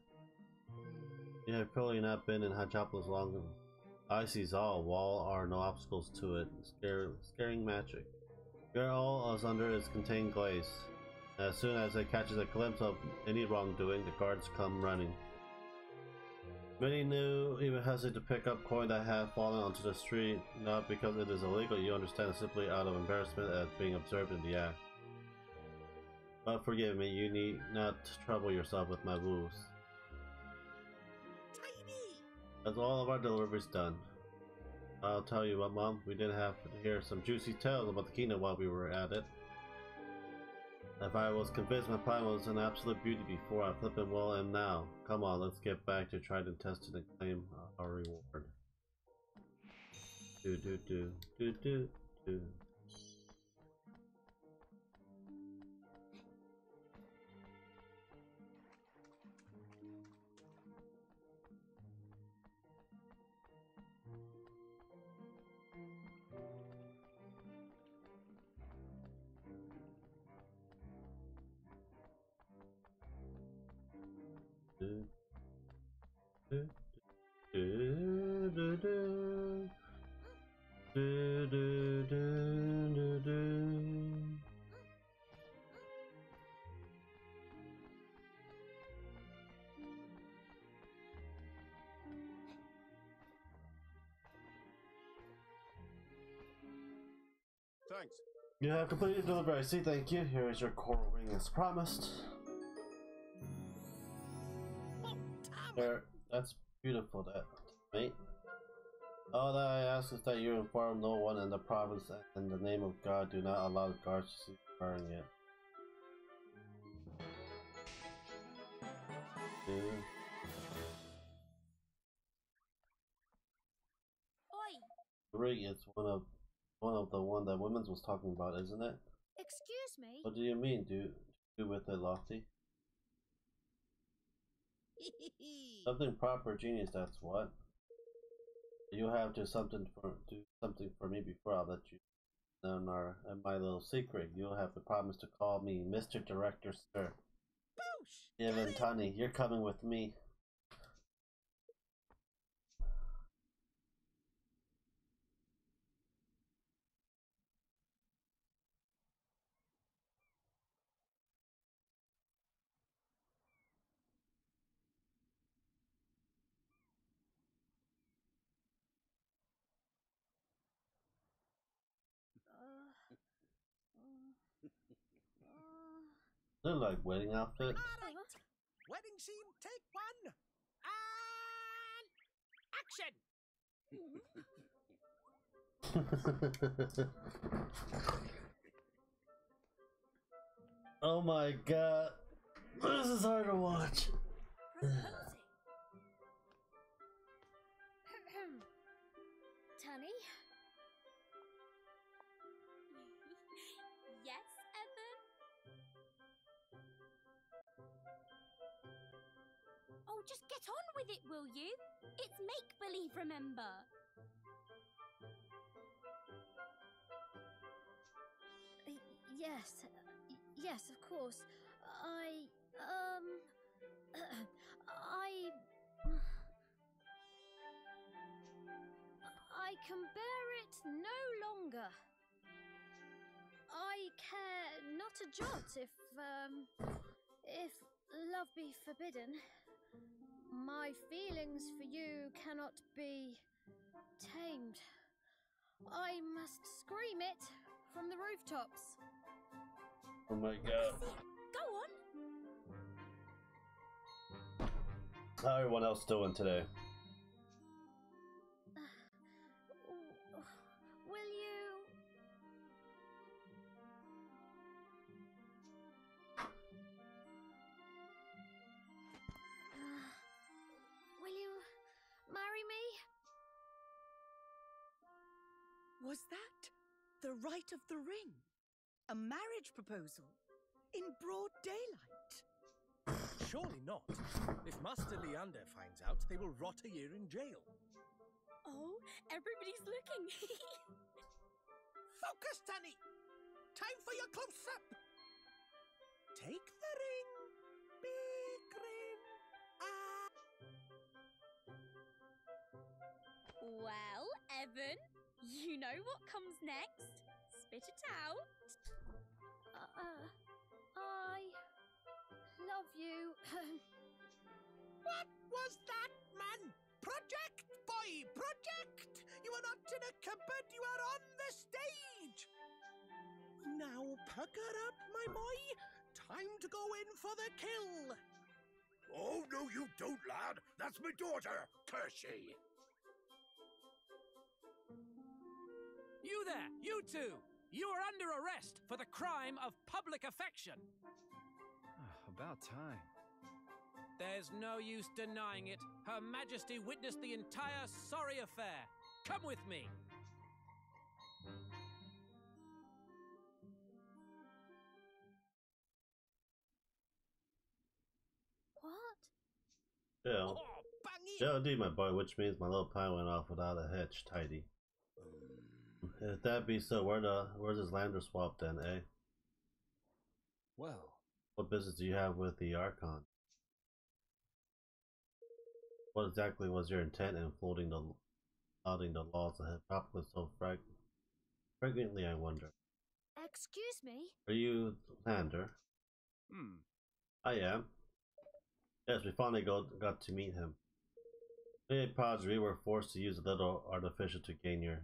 You have probably not been in Hydropolis long enough. I see all. Wall are no obstacles to it. Scaring magic. We are all as under its contained glaze. As soon as it catches a glimpse of any wrongdoing, the guards come running. Many new even hesitate to pick up coin that have fallen onto the street, not because it is illegal, you understand, simply out of embarrassment at being observed in the act. But forgive me, you need not trouble yourself with my woes. That's all of our deliveries done. I'll tell you what, Mom, we did have to hear some juicy tales about the kingdom while we were at it. If I was convinced my plan was an absolute beauty before, I flippin' well am now. Come on, let's get back to tried and tested and claim our reward. Do do do do do do. Do do do do do. Do, do, do, do, do. Thanks. You have completed delivery. I see. Thank you. Here is your coral ring as promised. There. That's beautiful, that mate. All that I ask is that you inform no one in the province and in the name of God do not allow the guards to see you wearing it. Dude. Oi! Ring is one of the one that Women's was talking about, isn't it? Excuse me? What do you mean, do with it, Lofty? Something proper, genius. That's what. You have to do something for me before I'll let you in my little secret. You'll have to promise to call me Mr. Director, sir. Even Tani, you're coming with me. They're like wedding outfit. Alright, wedding scene, take one, and action! Oh my god. This is hard to watch. Tunny? Yes, Evan? Oh, just get on with it, will you? It's make-believe, remember? Yes. Yes, of course. I can bear it no longer. I care not a jot if love be forbidden. My feelings for you cannot be tamed. I must scream it from the rooftops. Oh my god. Go on. How everyone else doing today? Will you? Will you marry me? Was that the rite of the ring? A marriage proposal? In broad daylight? Surely not. If Master Leander finds out, they will rot a year in jail. Oh, everybody's looking. Focus, Tanny! Time for your close-up! Take the ring. Big ring. Well, Evan, you know what comes next. Spit it out. I love you. What was that, man? Project, boy, project! You are not in a cupboard, you are on the stage! Now pucker up, my boy. Time to go in for the kill. Oh, no you don't, lad. That's my daughter, Kershey. You there, you two! You are under arrest for the crime of public affection. About time. There's no use denying it. Her Majesty witnessed the entire sorry affair. Come with me. Chill. Oh, bang it! Chill indeed, my boy, which means my little plan went off without a hitch, tidy. If that be so, where's this lander swap then, eh? Well, What business do you have with the Archon? What exactly was your intent in flouting the laws of Metropolis so fragrantly, I wonder? Excuse me? Are you Lander? I am. Yes, we finally got to meet him. Hey, Padre, we were forced to use a little artifice to gain your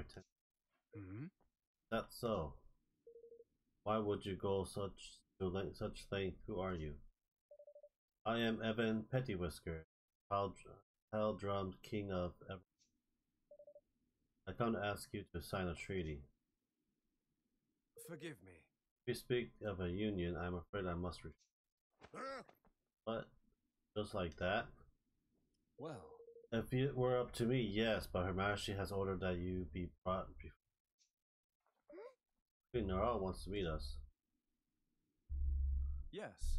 attention. That's so. Why would you go such length? Who are you? I am Evan Pettywhisker, Hell-drummed king of Ever. I come to ask you to sign a treaty. forgive me. If you speak of a union, I'm afraid I must refuse. But just like that? Well, If it were up to me, yes, but Her Majesty has ordered that you be brought before. Queen Nara wants to meet us. yes.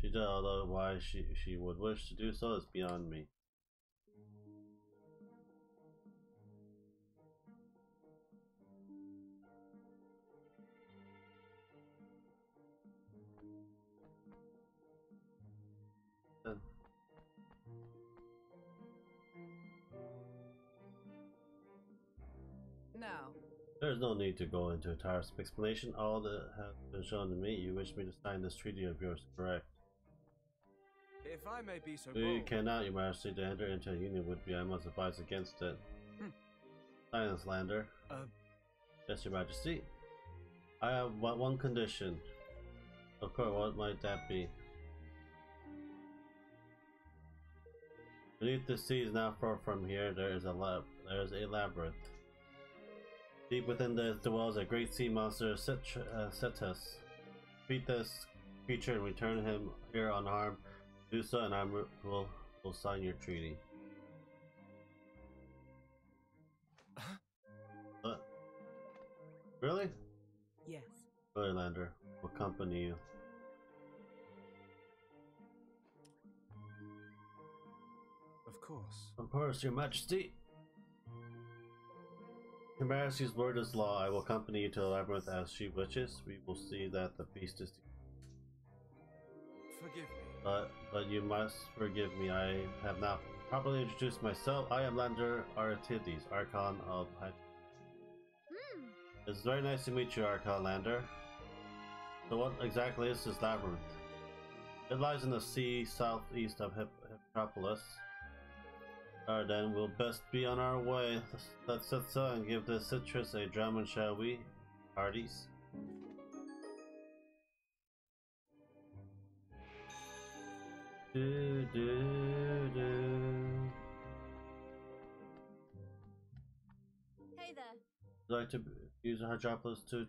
She does, although why she would wish to do so is beyond me. Now, There's no need to go into a tiresome explanation. All that has been shown to me, you wish me to sign this treaty of yours, correct? If I may be so We bold. cannot, Your Majesty. To enter into a union would be, I must advise against it. Silence, Lander. Yes, Your Majesty. I have but one condition. Of course, what might that be? Beneath the seas, not far from here, there is a labyrinth. Deep within this dwells a great sea monster, Cetus. Defeat this creature and return him here unharmed. Do so, and I will sign your treaty. What? Really? Yes. Really, Lander. We'll accompany you. Of course. Of course, Your Majesty. Her Majesty's word is law. I will accompany you to the labyrinth as she wishes. We will see that the beast is. Forgive me. But you must forgive me. I have not properly introduced myself. I am Lander Artides, Archon of High. It's very nice to meet you, Archon Lander. So what exactly is this labyrinth? It lies in the sea southeast of Metropolis. Alright then, we'll best be on our way. Let's set sail and give this citrus a drumming, shall we? Parties. Do do do. Hey there. Would you like to use a Hydropolis to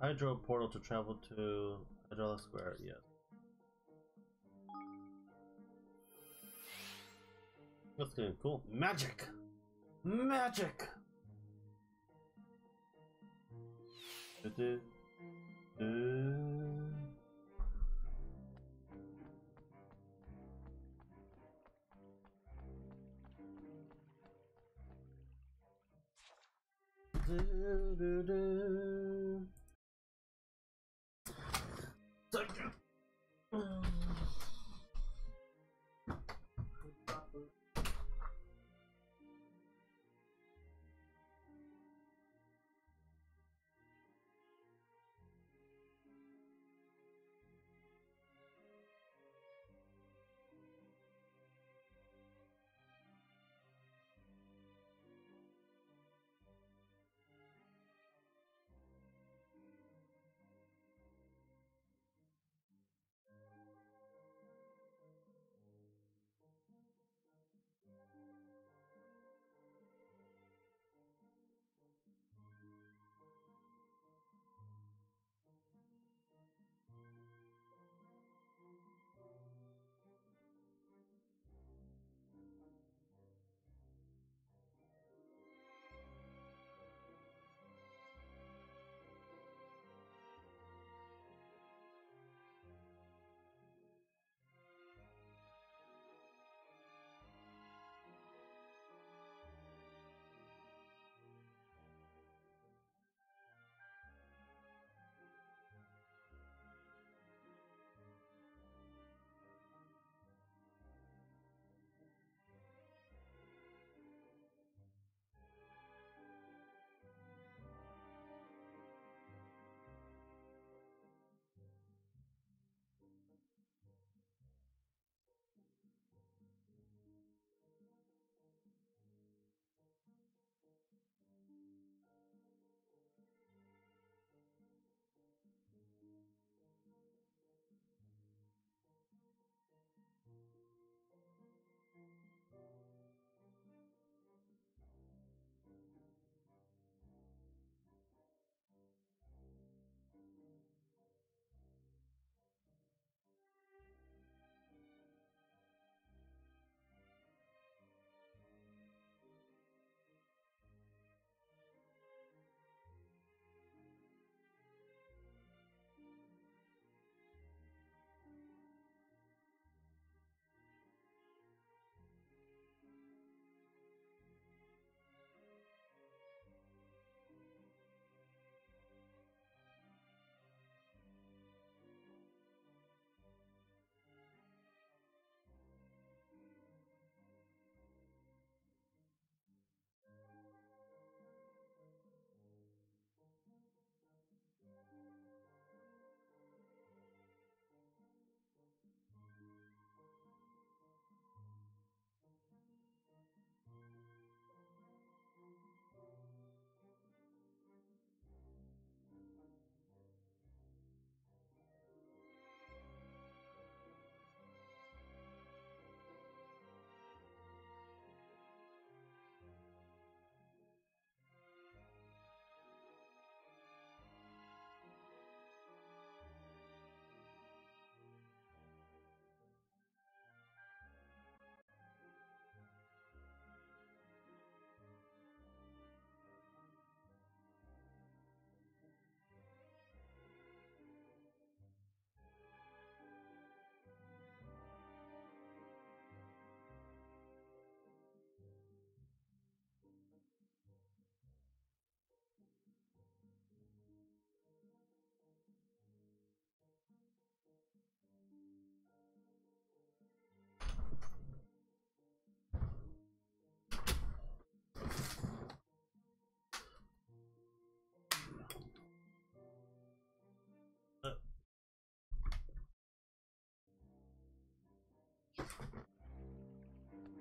Hydro portal to travel to Hydropolis Square? Yes. That's getting cool. Magic! Magic! Do, do. Do, do, do. Second.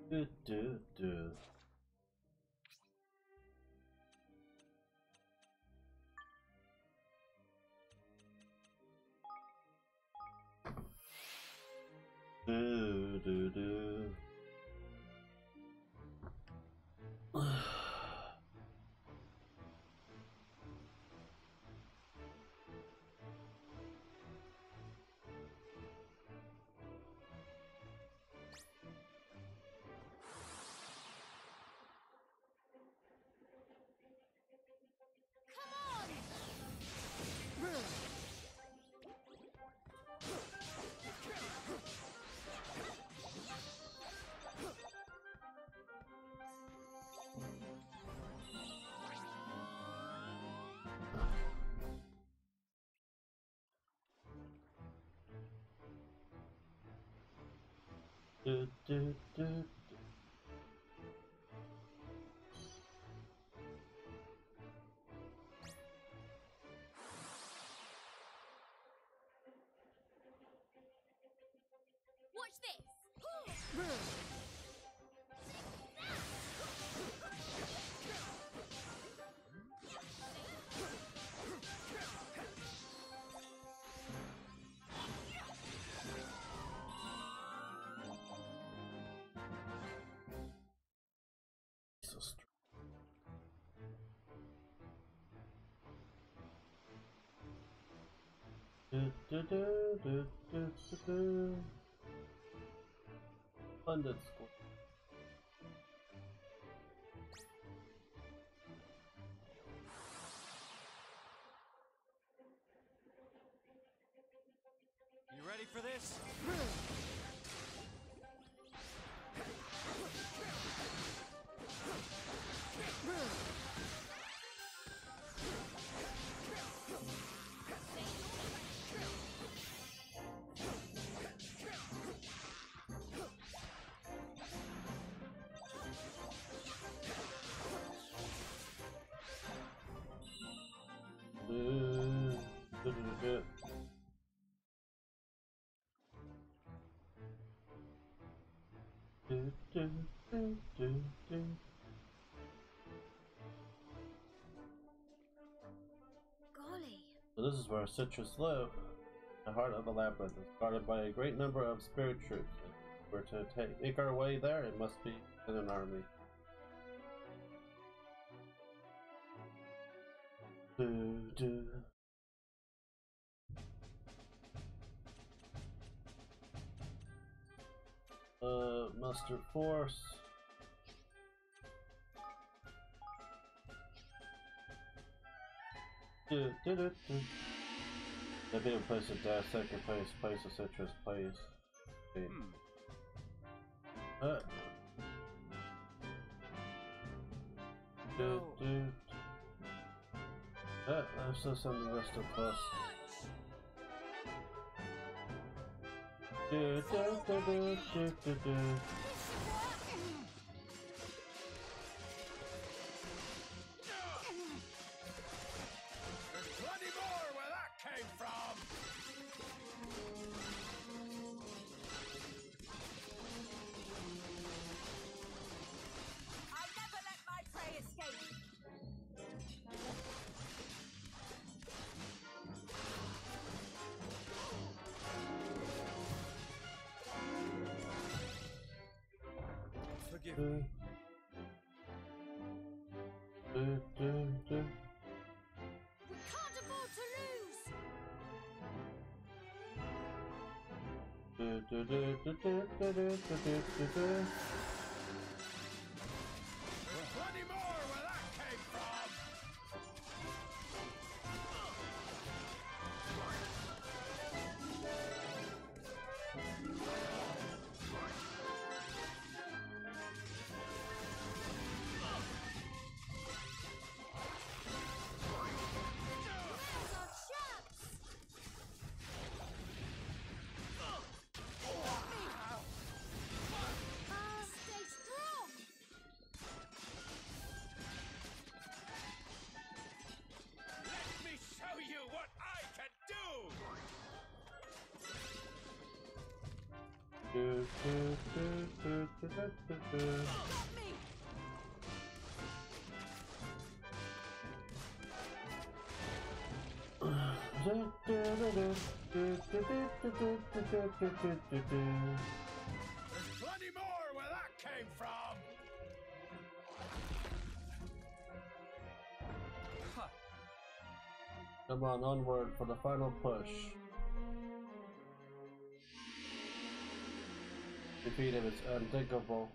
Do do do. Do do do. Do do do. Watch this. So strange. Do do do do do do do. Funded score. You ready for this? Do do do do. Do do do do do. Golly. So this is where citrus live. The heart of the labyrinth is guarded by a great number of spirit troops. If we're to make our way there, it must be in an army. Do do. Muster force. Do do do do. If you place a dash, second place a citrus, place. Okay. Do do. That's just on the rest of us. Do do do do do do do. There's plenty more where that came from. I never let my prey escape. Forgive Do me. do do do. We can't afford to lose. Do do do do do do do do do do. There's plenty more where that came from. Now's our chance. Plenty more where that came from. Come on, onward for the final push. Defeat him is unthinkable.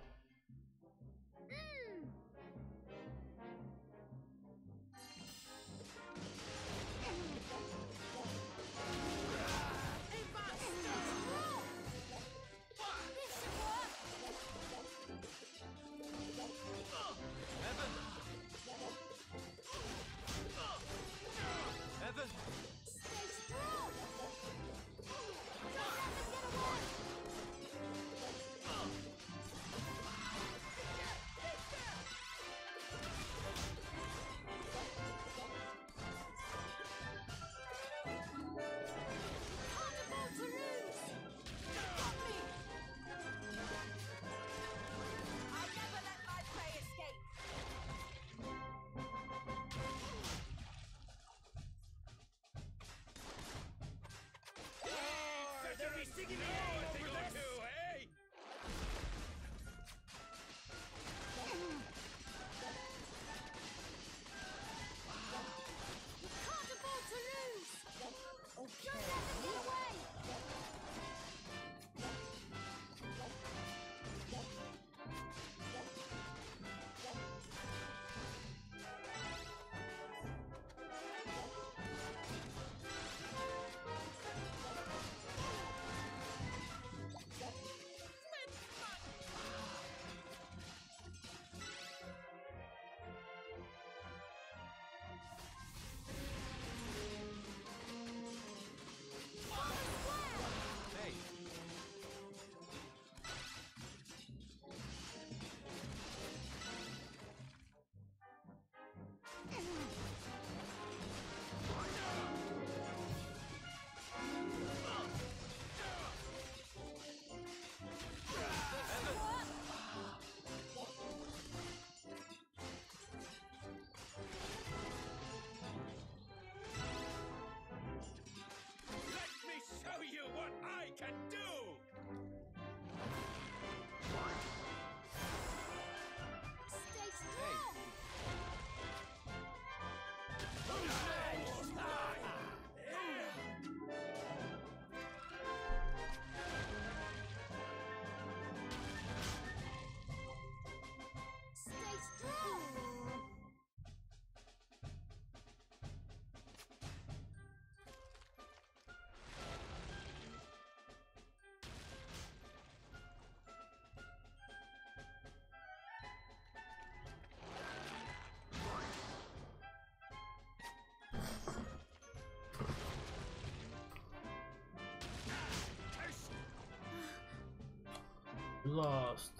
Lost.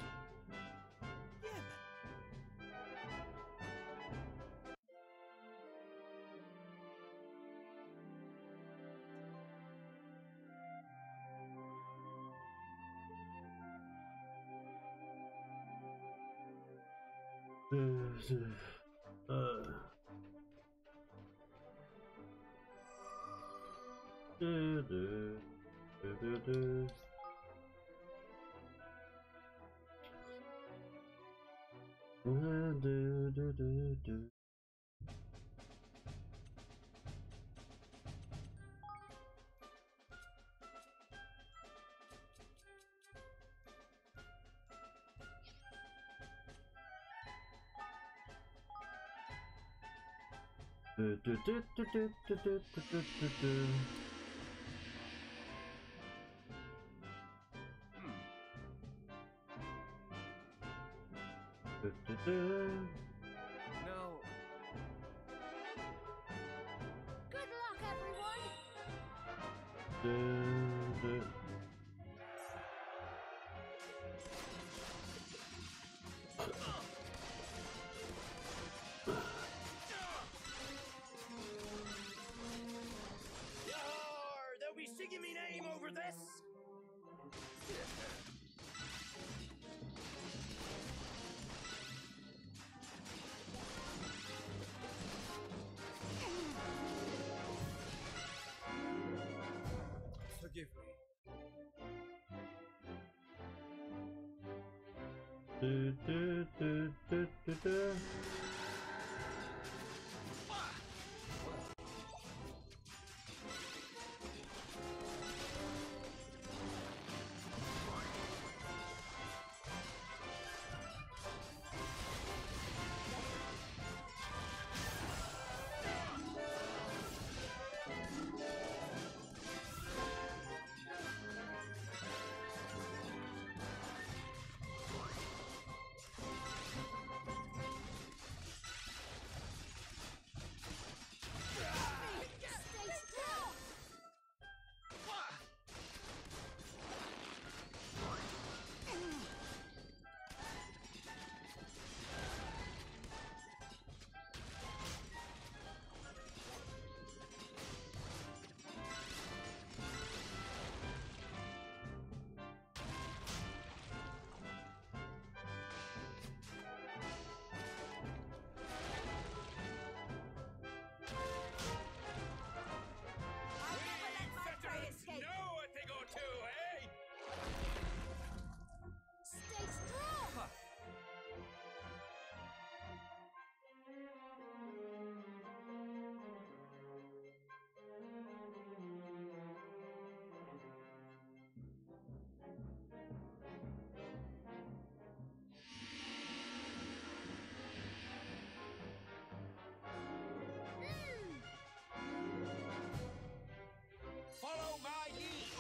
Now, Good luck, everyone! Yar! They'll be singing me name over this. Forgive me. Do, do, do, do, do, do. Follow my lead!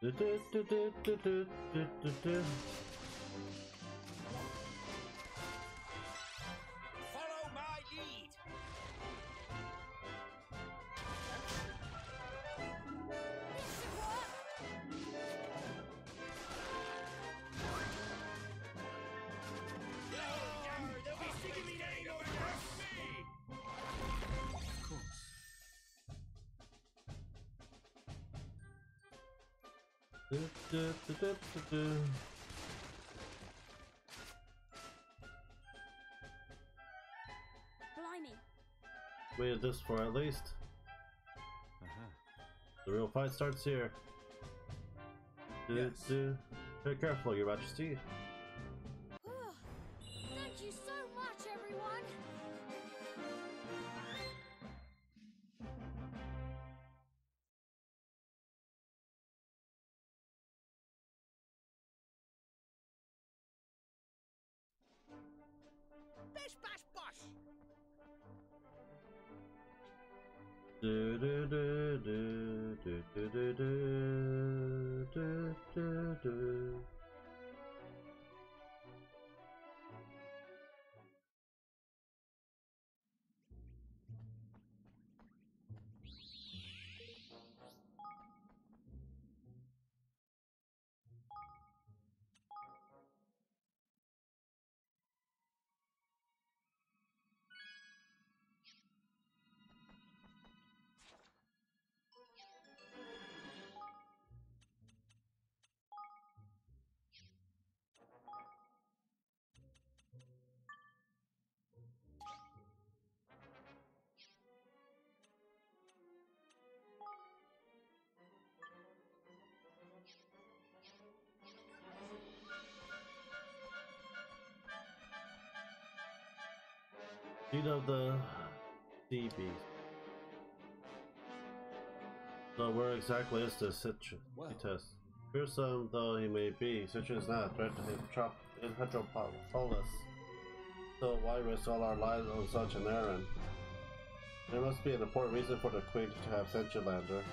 Do, do, do, do, do, do, do, do, do. Follow my lead! They'll be singing me name over me! Of course. Do, do, do, do, do, do. Blimey. Waited this for at least. The real fight starts here. Do, Yes. do. Be careful, Your Majesty. Thank you so much, everyone. Bish bash bosh! Do, do, do, do, do, do, do, do, do, do, do. Seed of the sea beast. So where exactly is this citrus test? Fearsome though he may be, citrus is not a threat to his Heteropolis. So why risk all our lives on such an errand? There must be an important reason for the Queen to have sent you, Lander.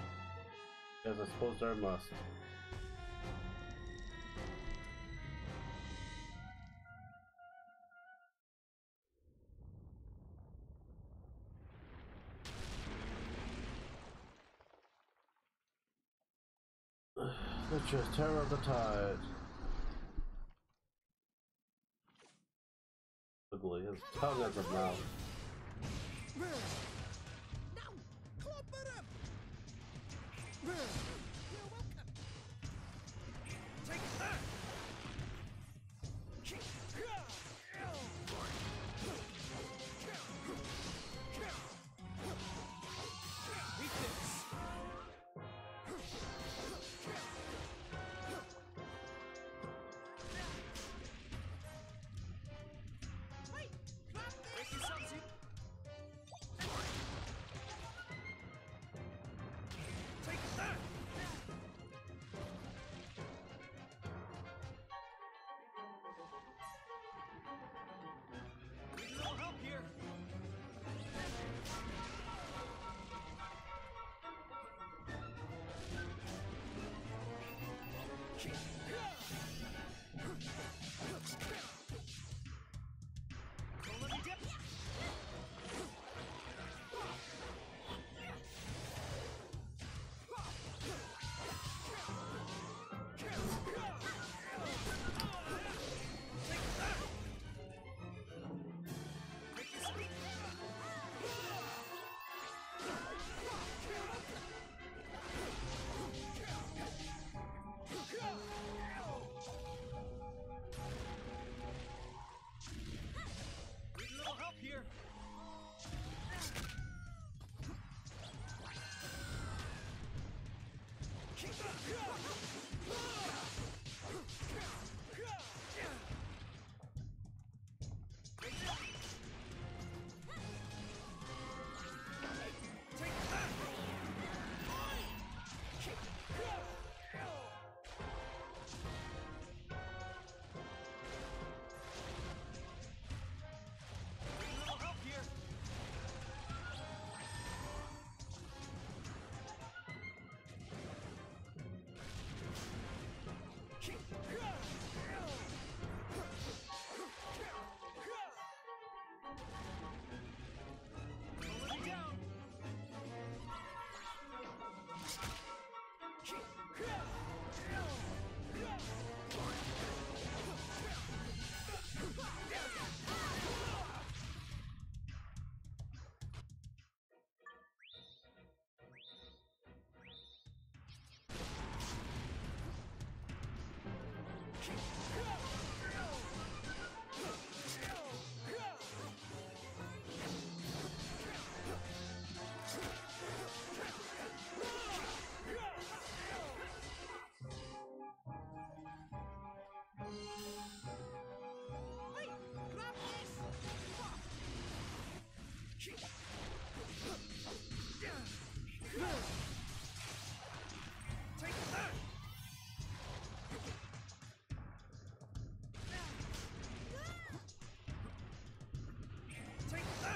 Yes, I suppose there must. Citrus, terror of the tide. Ugly, his tongue has a mouth. Now, clobber him! You're welcome. Take that! Eat this. Hey, grab Break this! yourselves in. Take that! Need a little help here. Don't let me dip. Break this up. Need a little help here. Take that! Need a little help here. Don't let me down. Hey, grab this! Take that! Take that!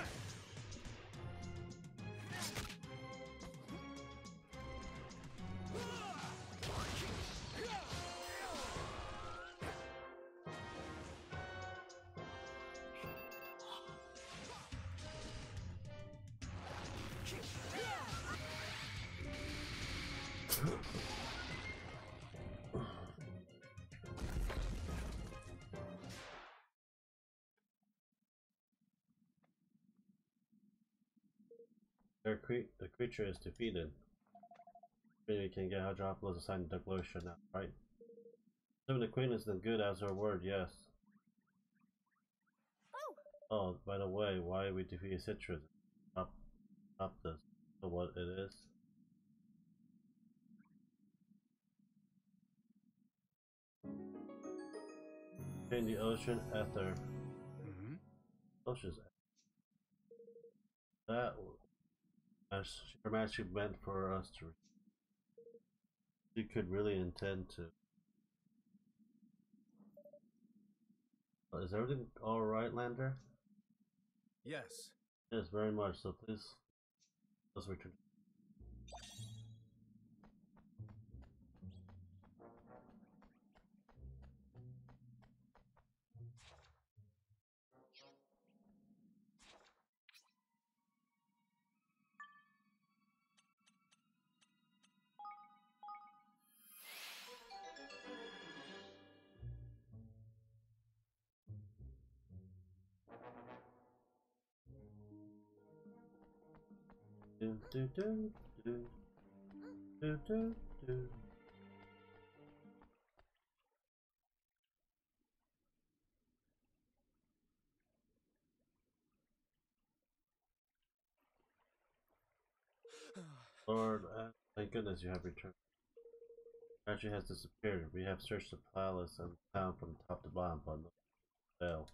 The creature is defeated. Maybe we can get Hydropolis assigned to Gloria now, right? Assuming the Queen is as good as her word, yes. Oh, by the way, why we defeated Citrus? Stop this. So what it is? In the ocean ether. Ocean's that her majesty meant for us to. She could really intend to. Is everything all right, Lander? Yes. Yes, very much. So please, let's return. Do do do do do do do. Lord, thank goodness you have returned. Archie has disappeared. We have searched the palace and the town from top to bottom, but no avail.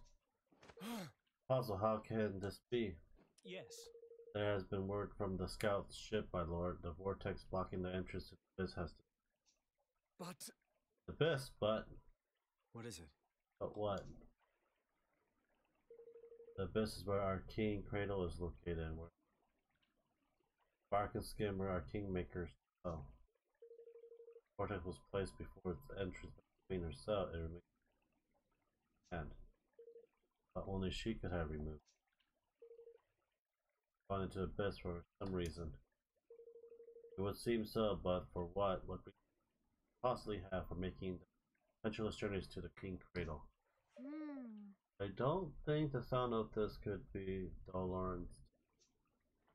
Also, how can this be? Yes. There has been word from the scout's ship, my lord. The vortex blocking the entrance to the abyss has to. But. Abyss, but. What is it? But what? The abyss is where our king cradle is located, and where bark and skin where our kingmakers. Oh. Vortex was placed before its entrance by the queen herself. It remained and but only she could have removed. Gone into the abyss for some reason. It would seem so, but for what? What we possibly have for making adventurous journeys to the king cradle? I don't think the sound of this could be Dolorn's.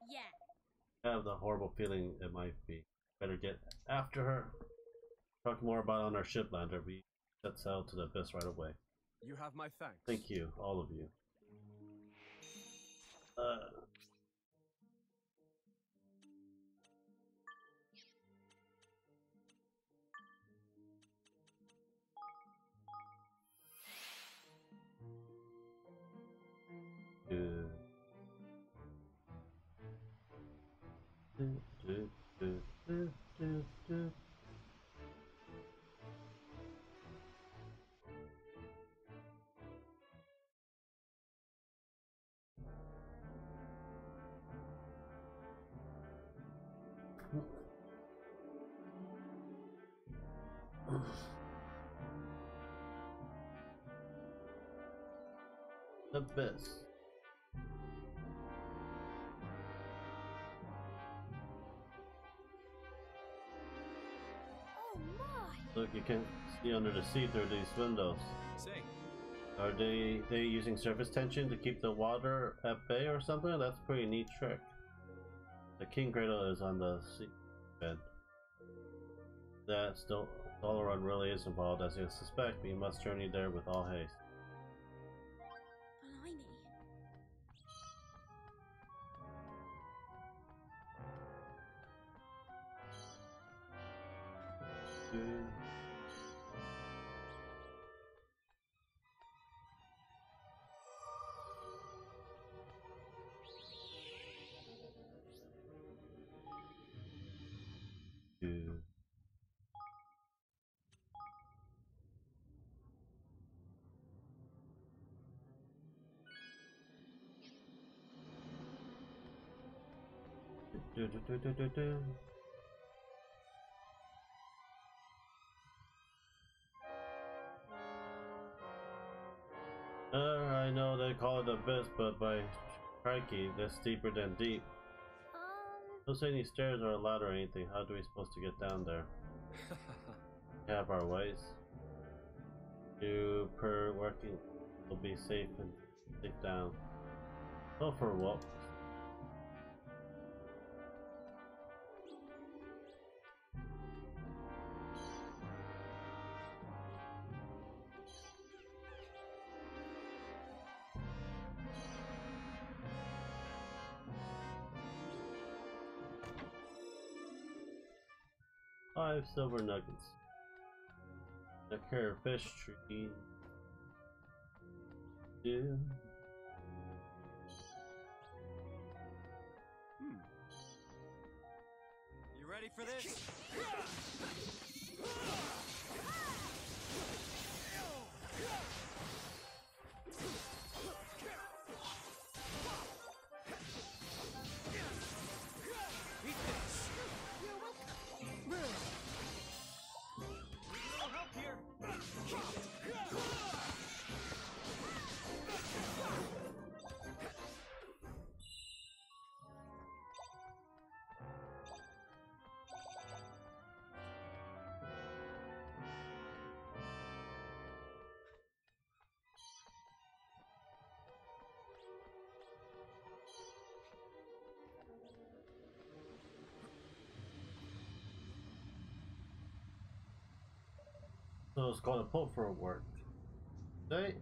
Yeah. I have the horrible feeling it might be. Better get after her. Talk more about it on our ship, Lander. We set sail to the abyss right away. You have my thanks. Thank you, all of you. Do, do, do, do, do, do, do. Abyss. Oh my! Look, you can see under the sea through these windows. Say, Are they using surface tension to keep the water at bay or something? That's a pretty neat trick. The king cradle is on the sea bed. That still Doloran really is involved, as you suspect. We must journey there with all haste. Blimey. I know they call it abyss, but by crikey, that's deeper than deep. Don't say any stairs or a ladder or anything. How do we supposed to get down there? We have our ways. You per working will be safe and safe down. Go for a walk. Five silver nuggets. A carrot fish tree. Two. ready for this? Eat this. I'll help here. So it's called a pull for work. Hey,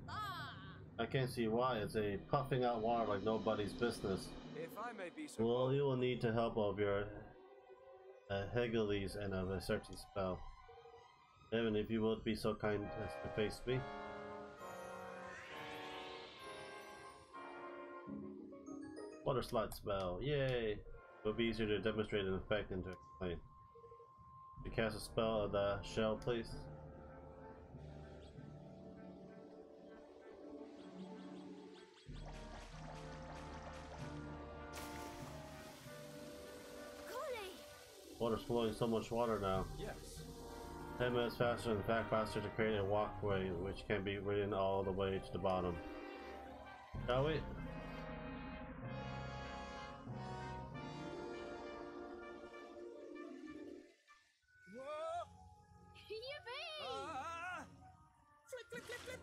I can't see why. It's a puffing out water like nobody's business. If I may be so Well, bold, you will need to help of your Hegeles and of a certain spell. Evan, if you would be so kind as to face me. Water slide spell, yay! It will be easier to demonstrate an effect and to explain. You cast a spell of the shell, please. Water's flowing so much water now. yes. 10 minutes faster, in fact faster, to create a walkway which can be ridden all the way to the bottom. Shall we? Whoa! Yippee! Ah! Flip, flip, flip, flip,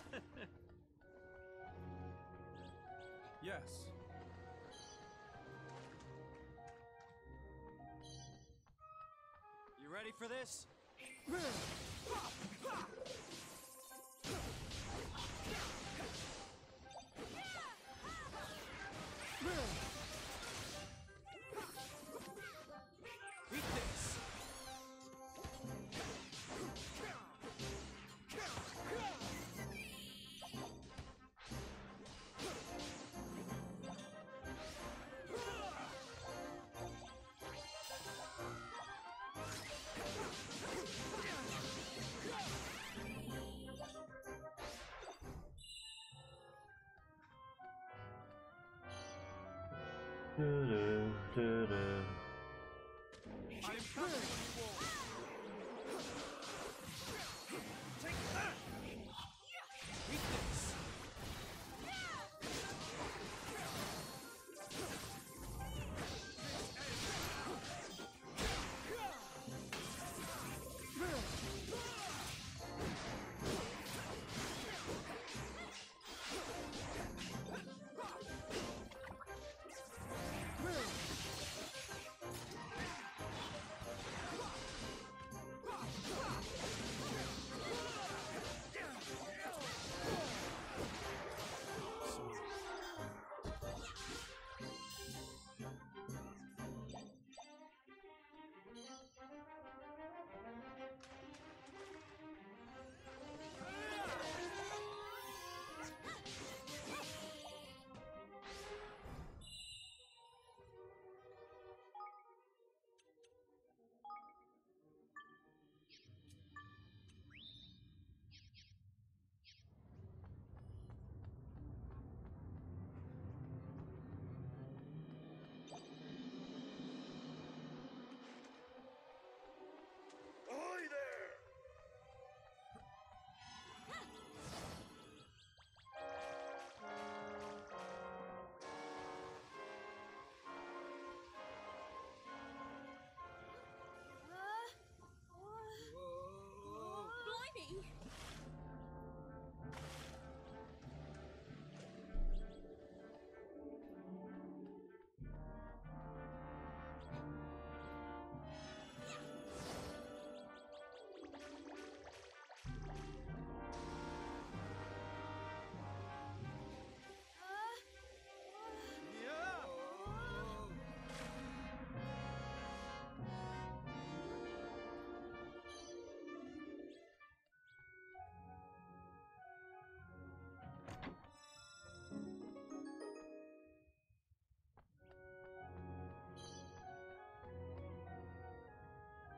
flip! Yes. You ready for this? Eat this. Doo-doo. I am coming when you walk. Take that. Eat this.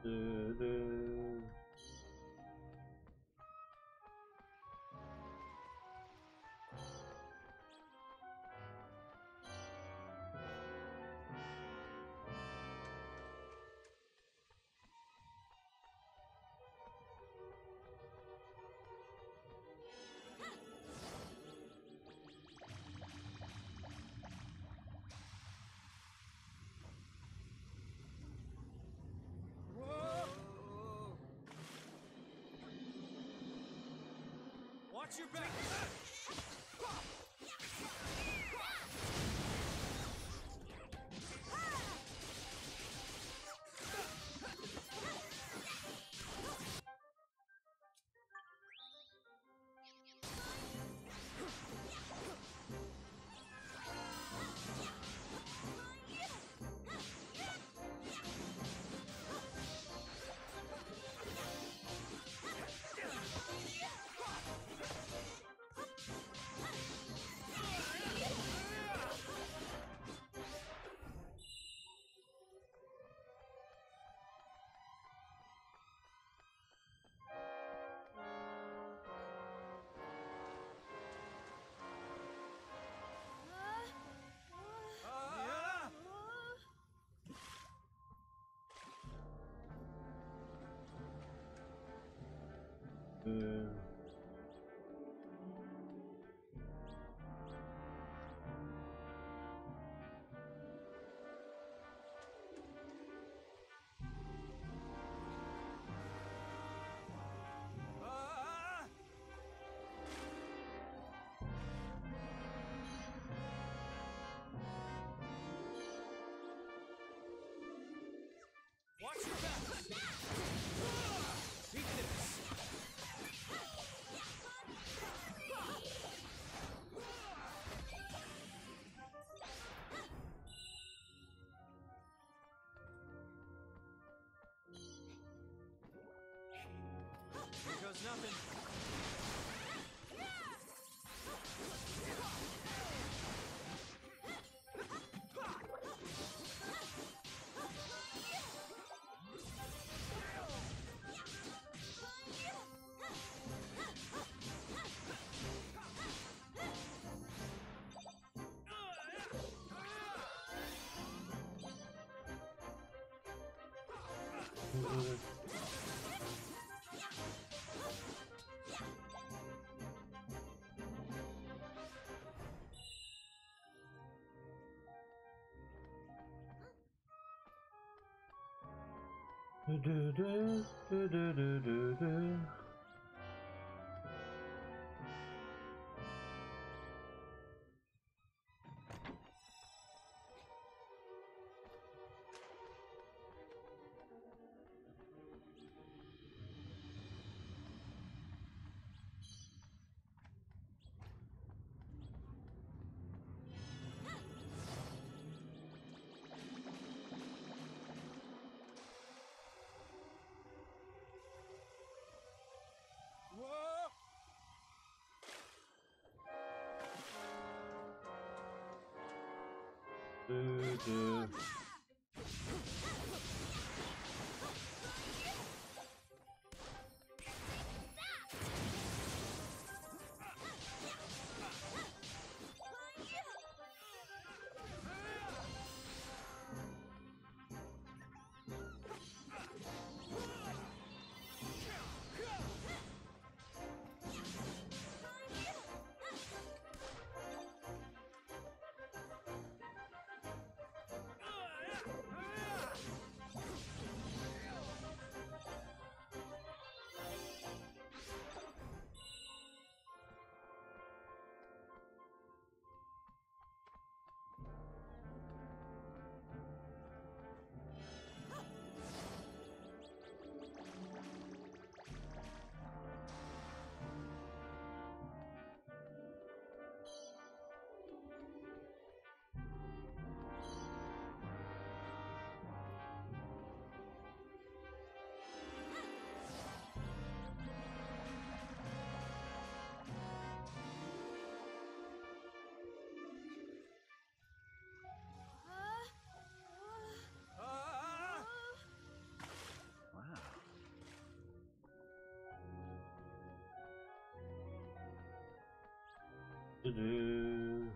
Do, do. Watch your back! Watch your back! Beat this! Here goes nothing. Do, do, do, do, do, do, do, do. Whoa! Do, do. Do-do.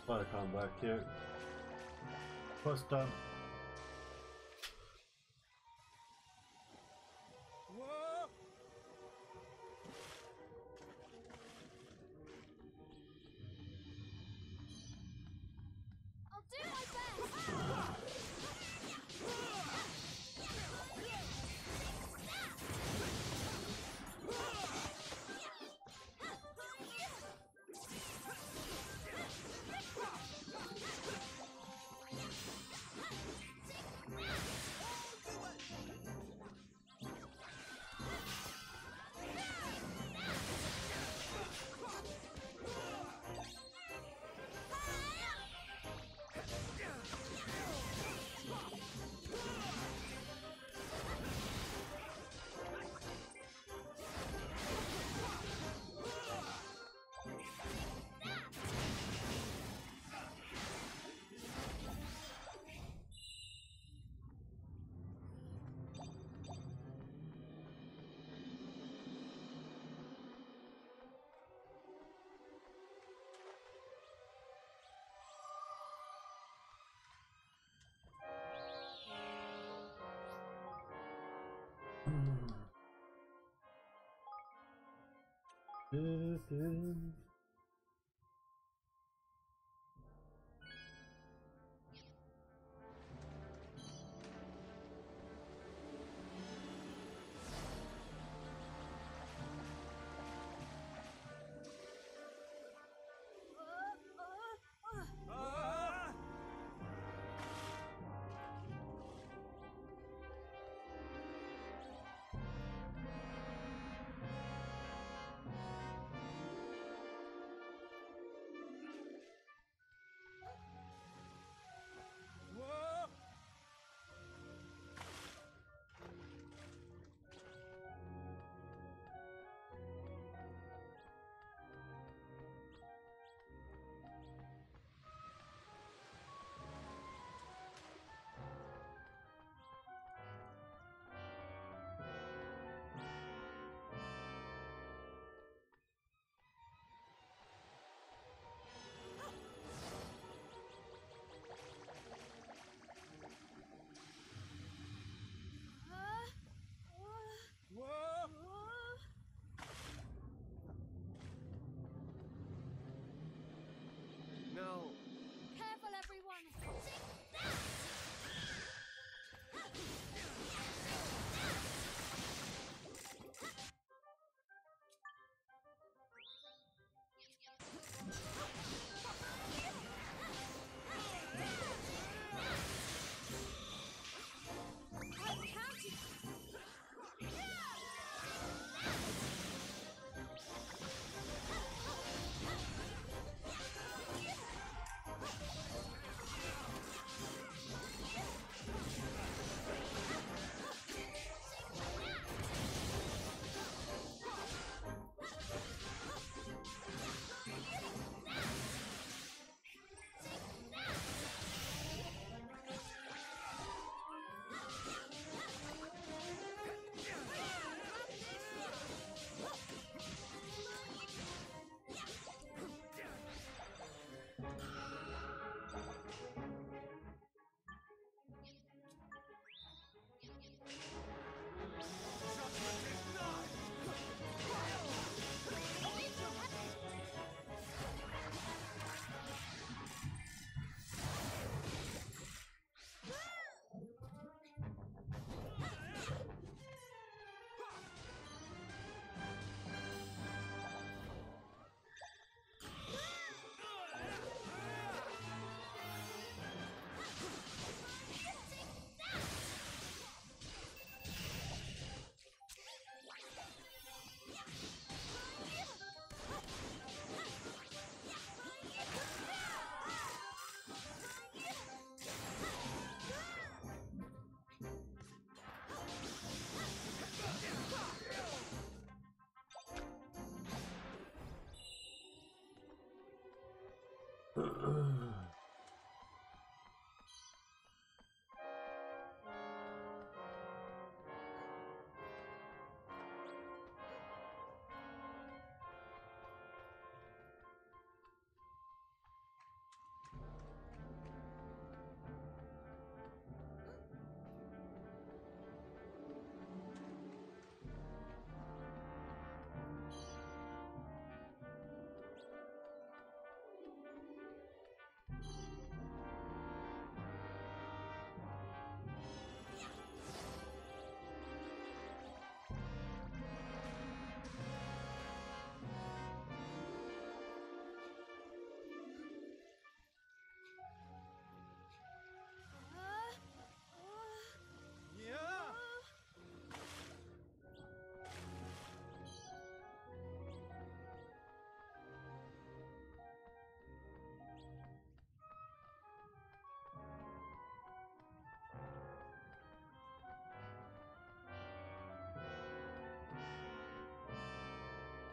Gotta come back here. What's done? Whoa! I'll do my best! Do-do.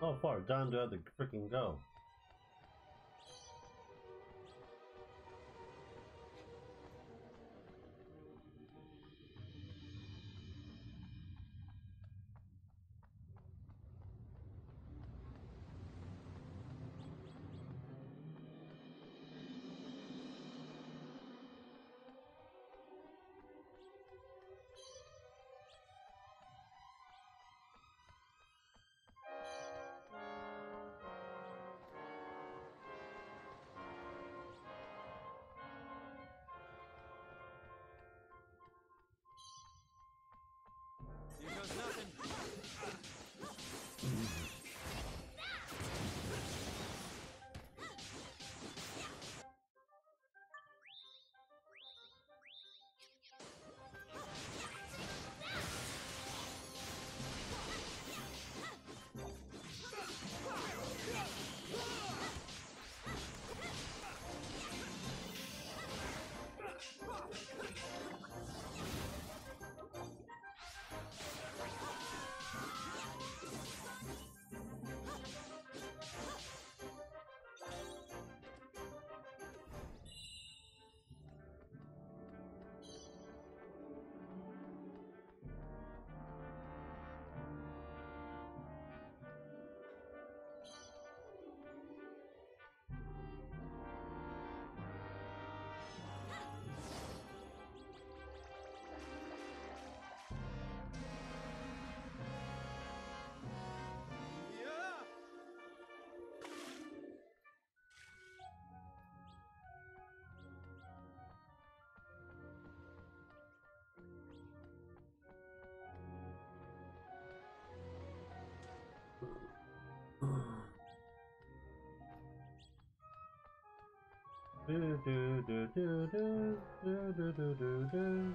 So far down do I have to freaking go? Here goes nothing. Do do do do do do do do do do.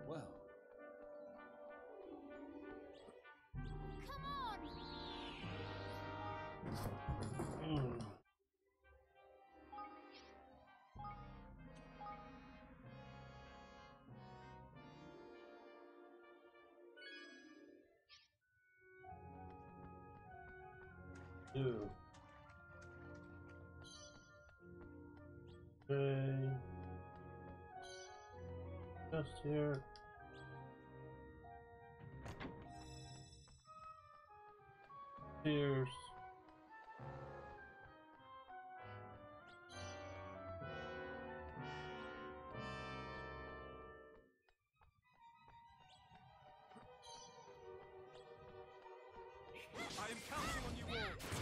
Well, Come on! Two. Three. Just here. Cheers. I am counting on you all.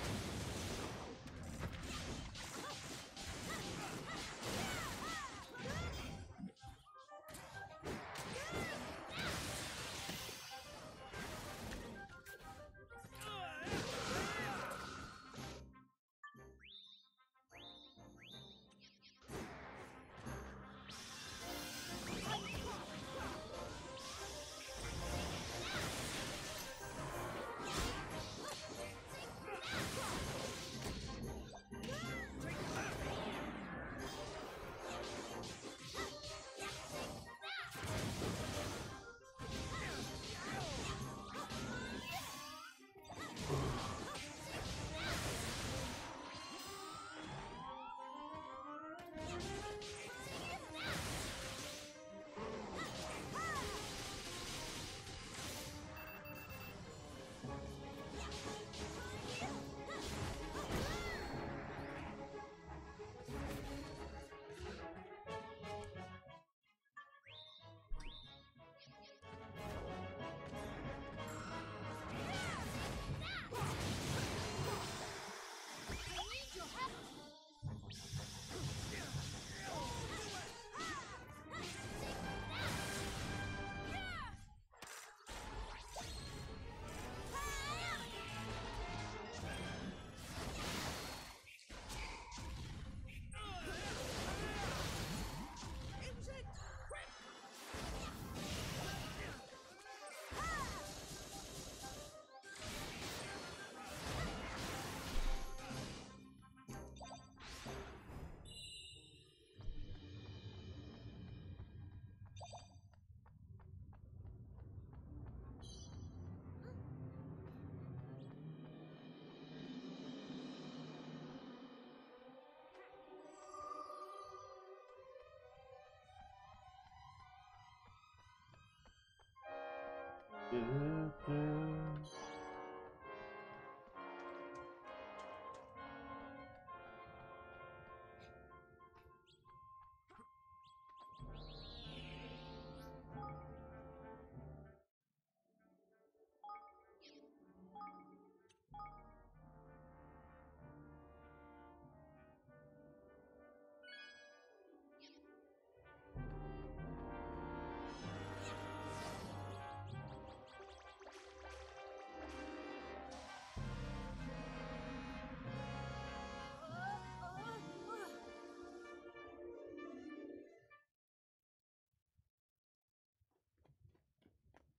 See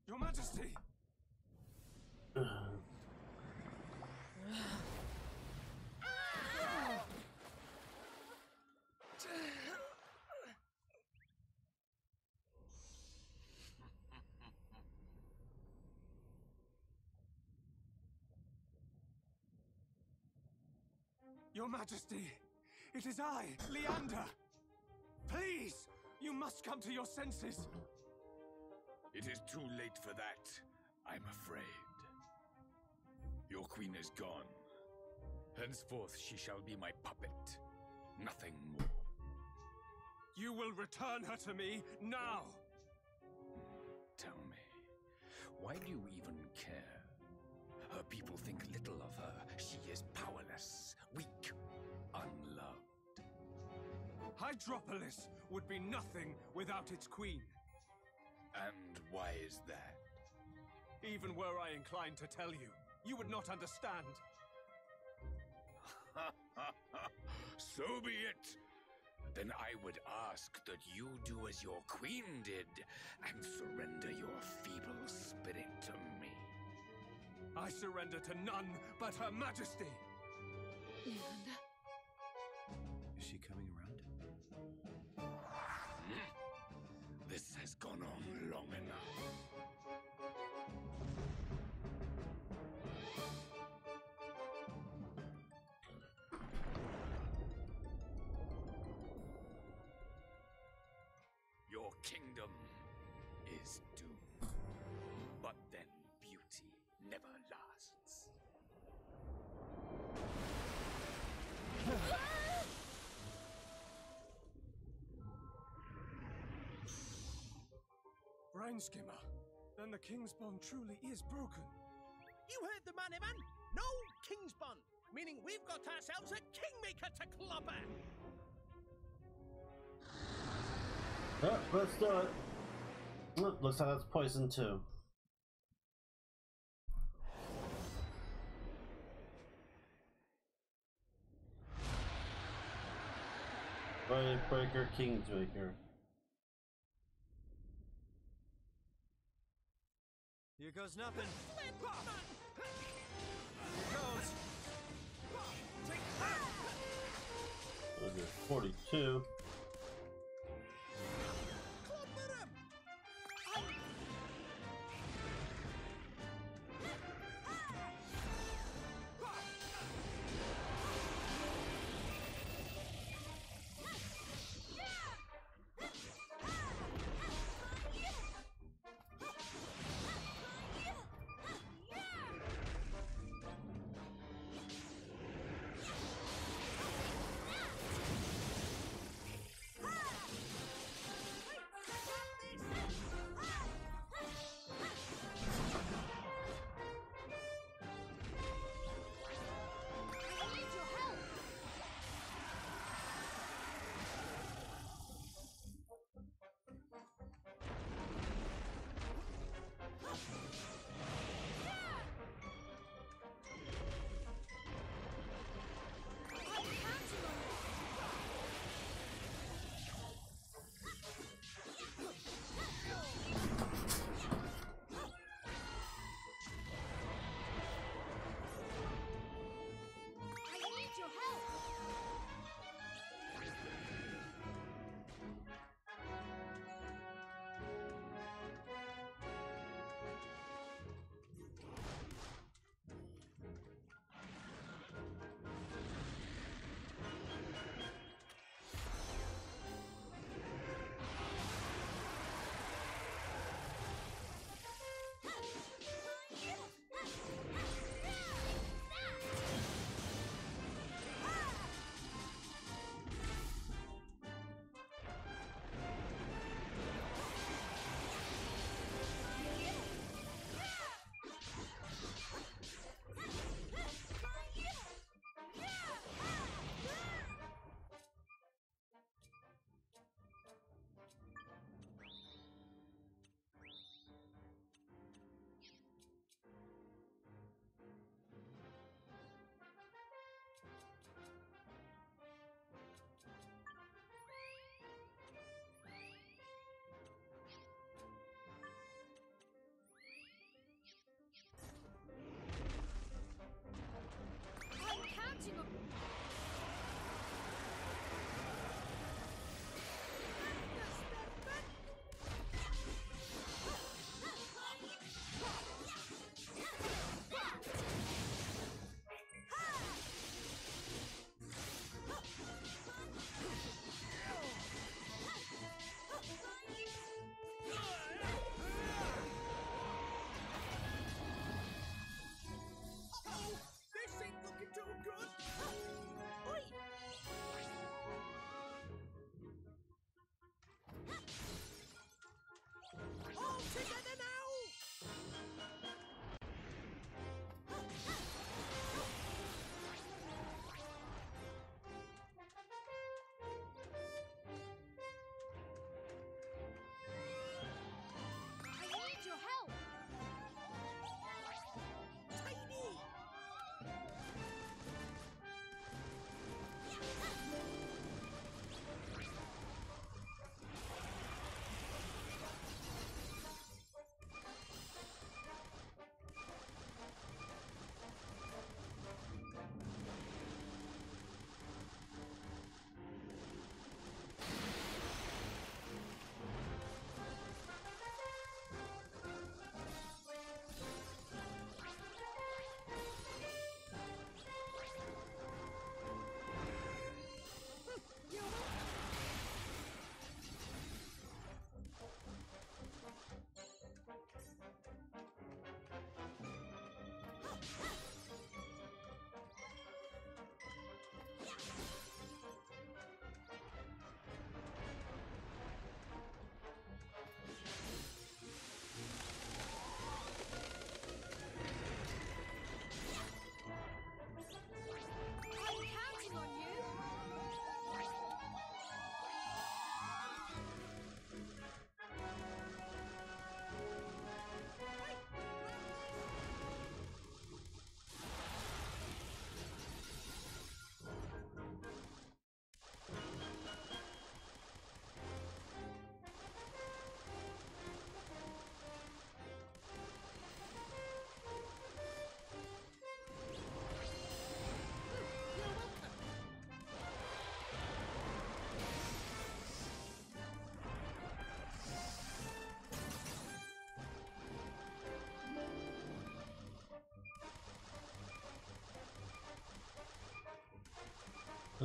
Your Majesty! Your Majesty, it is I, Leander! Please, you must come to your senses! It is too late for that, I'm afraid. Your queen is gone. Henceforth she shall be my puppet. Nothing more. You will return her to me, now! Tell me, why do you even care? Her people think little of her. She is powerless, weak, unloved. Hydropolis would be nothing without its queen. And why is that? Even were I inclined to tell you, you would not understand. So be it. Then I would ask that you do as your queen did and surrender your feeble spirit to me. I surrender to none but Her Majesty. Leander? Is she coming around? This has gone on long enough. Your kingdom is doomed. But then beauty never lasts. Brain skimmer. Then the King's bond truly is broken. You heard the man, Evan. No King's Bond, meaning we've got ourselves a kingmaker to clobber. Oh, let's do it. Look, looks like that's poison too. Breaker, Kingsmaker. Here goes nothing. Flip, man! Here goes. Those are 42. Clobber him!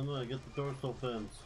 I'm gonna get the dorsal fins.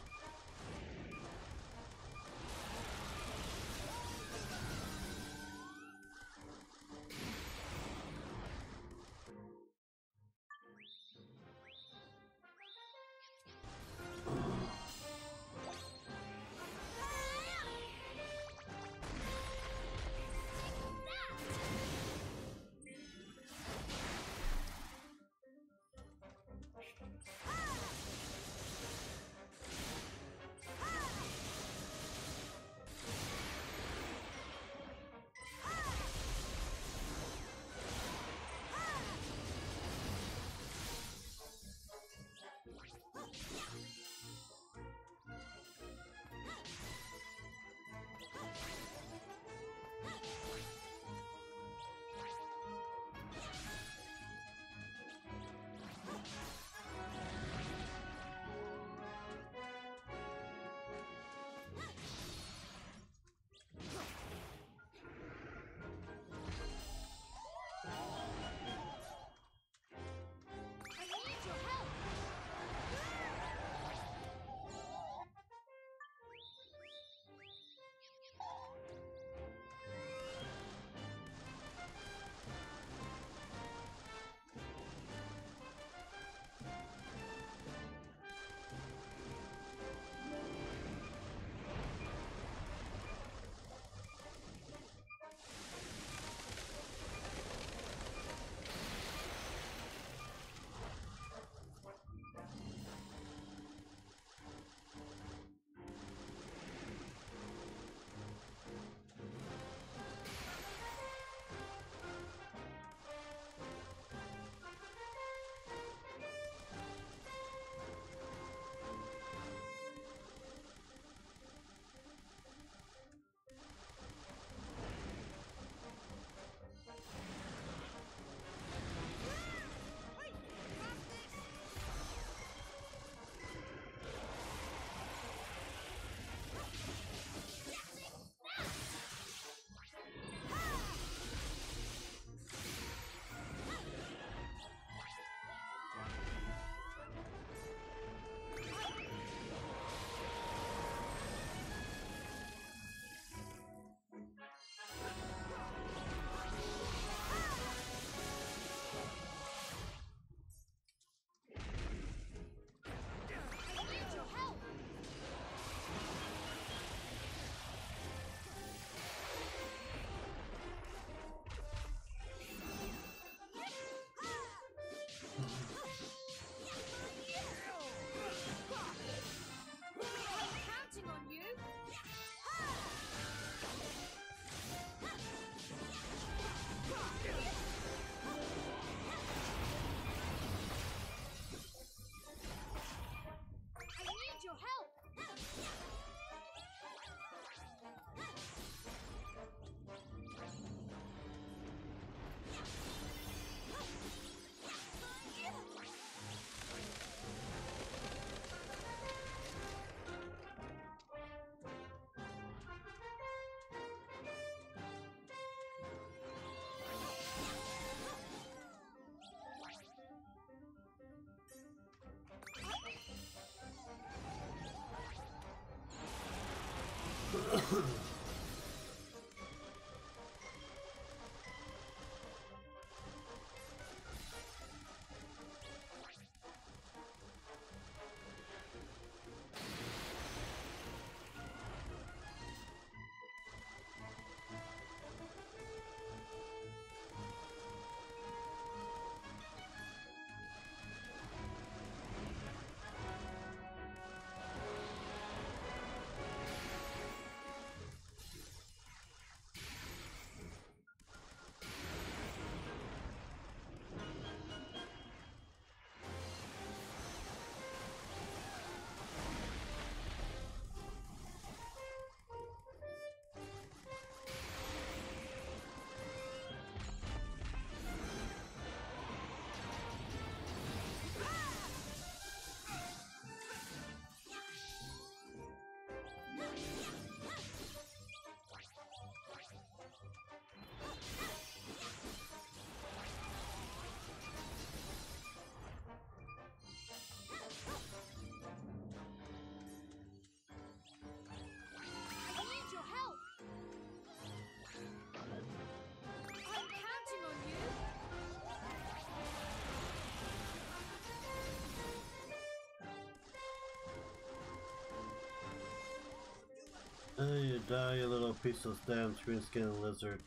Hey, you die, you little piece of damn green skin lizard.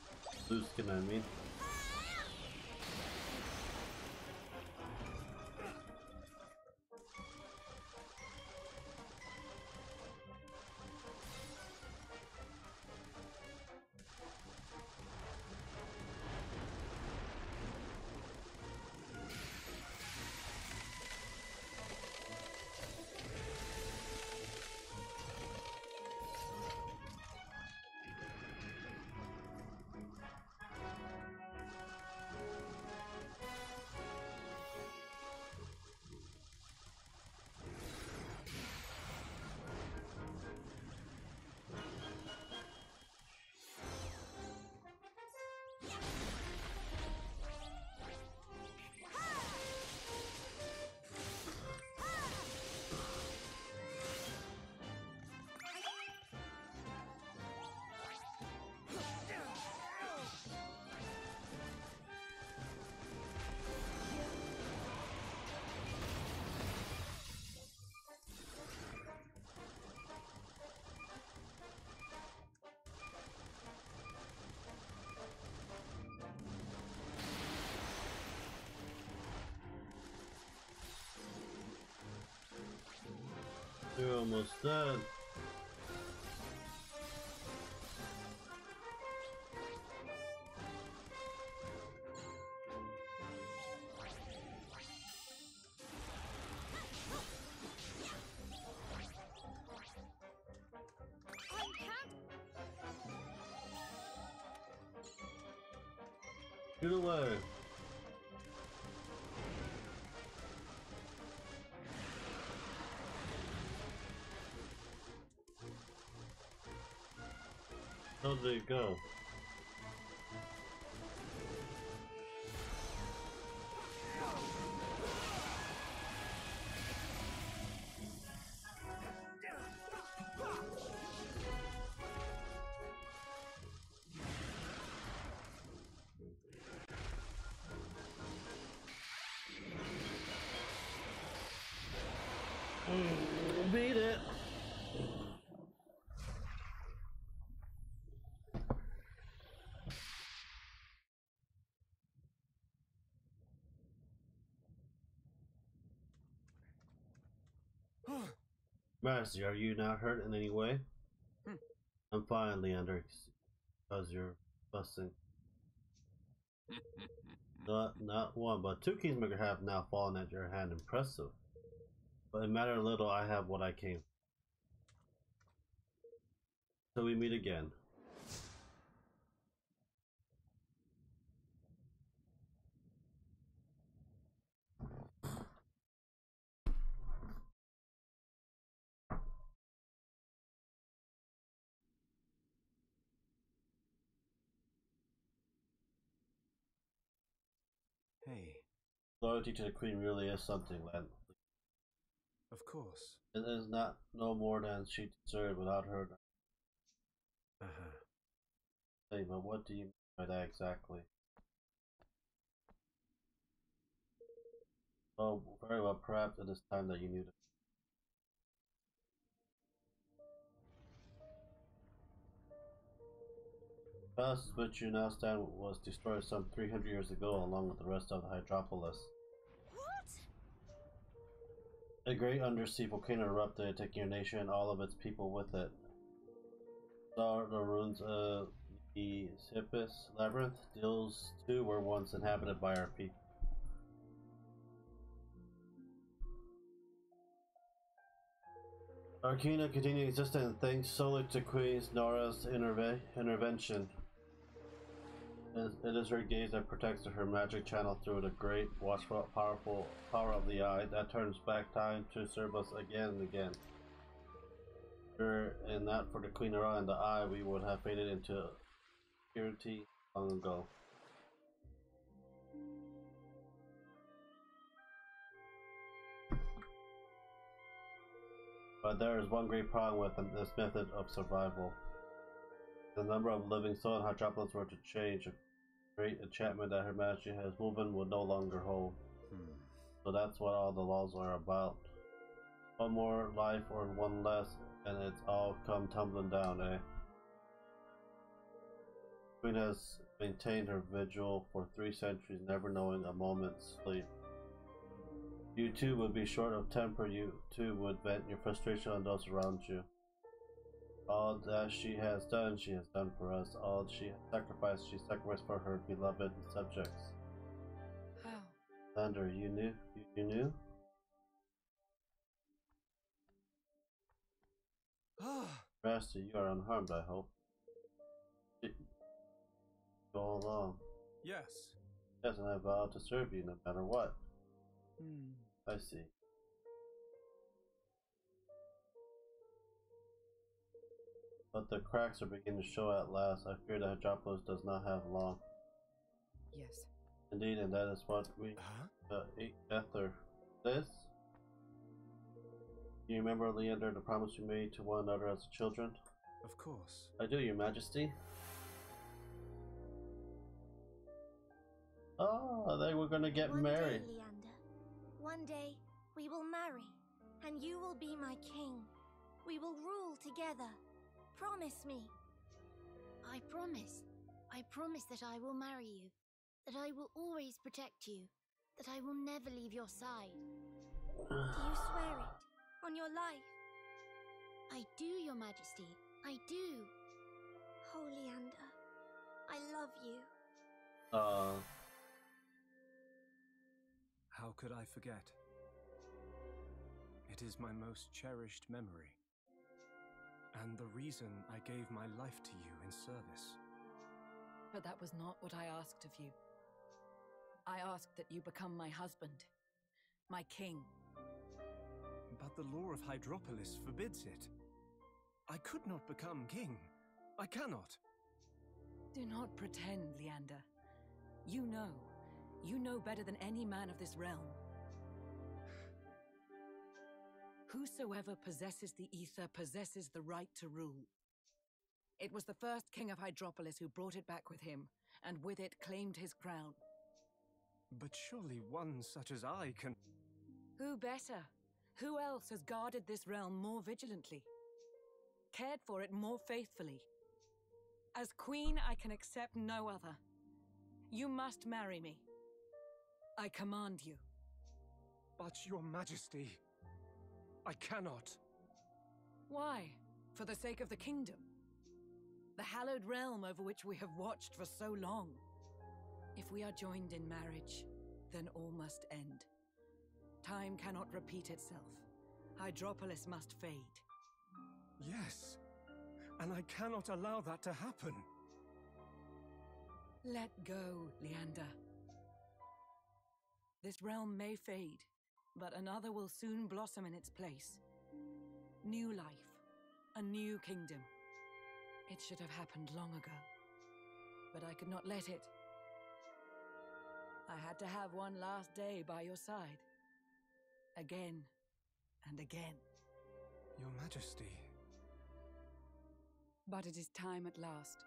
Blue skin, I mean. You're almost dead. Get away. How did it go? Beat it. Mercy, are you not hurt in any way? I'm fine, Leander, because you're busting. Not one, but two Kingsmaker have now fallen at your hand. Impressive. But in matter of little, I have what I came. So we meet again. Hey. Loyalty to the Queen really is something, Len. Of course. It is not no more than she deserved without her. Hey, but what do you mean by that exactly? Oh, very well, perhaps it is time that you knew that. The palace which you now stand was destroyed some 300 years ago along with the rest of the Hydropolis. What? A great undersea volcano erupted, taking your nation and all of its people with it. Saw the ruins of the Sippus Labyrinth. Those too were once inhabited by our people. Arcana continued existence thanks solely to Queen Nora's intervention. It is her gaze that protects her magic channel through the great, watchful, powerful power of the eye that turns back time to serve us again and again. Were it not for the Queen Nora and the eye, we would have faded into purity long ago. But there is one great problem with this method of survival. The number of living souls in Hydropolis were to change. A great enchantment that Her Majesty has woven would no longer hold. So that's what all the laws are about. One more life or one less, and it's all come tumbling down, eh? Queen has maintained her vigil for 3 centuries, never knowing a moment's sleep. You too would be short of temper, you too would vent your frustration on those around you. All that she has done for us. All she sacrificed for her beloved subjects. How? Thunder, you knew? You knew? Master, you are unharmed, I hope. Go along. Yes. Yes, and I vow to serve you no matter what. I see. But the cracks are beginning to show at last. I fear that Hydropolis does not have long. Yes. Indeed, and that is what we ate after this. Do you remember, Leander, the promise we made to one another as children? Of course. I do, Your Majesty. Oh, they were gonna get married. One day, Leander. One day, we will marry, and you will be my king. We will rule together. Promise me. I promise. I promise that I will marry you, that I will always protect you, that I will never leave your side. Do you swear it? On your life? I do, Your Majesty. I do. Oh, Leander. I love you. How could I forget? It is my most cherished memory. And the reason I gave my life to you in service. But that was not what I asked of you. I asked that you become my husband, my king. But the law of Hydropolis forbids it. I could not become king. I cannot. Do not pretend, Leander. You know better than any man of this realm. Whosoever possesses the ether possesses the right to rule. It was the first king of Hydropolis who brought it back with him, and with it claimed his crown. But surely one such as I can... Who better? Who else has guarded this realm more vigilantly? Cared for it more faithfully? As queen, I can accept no other. You must marry me. I command you. But your majesty, I cannot. Why? For the sake of the kingdom? The hallowed realm over which we have watched for so long. If we are joined in marriage, then all must end. Time cannot repeat itself. Hydropolis must fade. Yes, and I cannot allow that to happen. Let go, Leander. This realm may fade, but another will soon blossom in its place. New life, a new kingdom. It should have happened long ago, but I could not let it. I had to have one last day by your side. Again and again. Your Majesty. But it is time at last.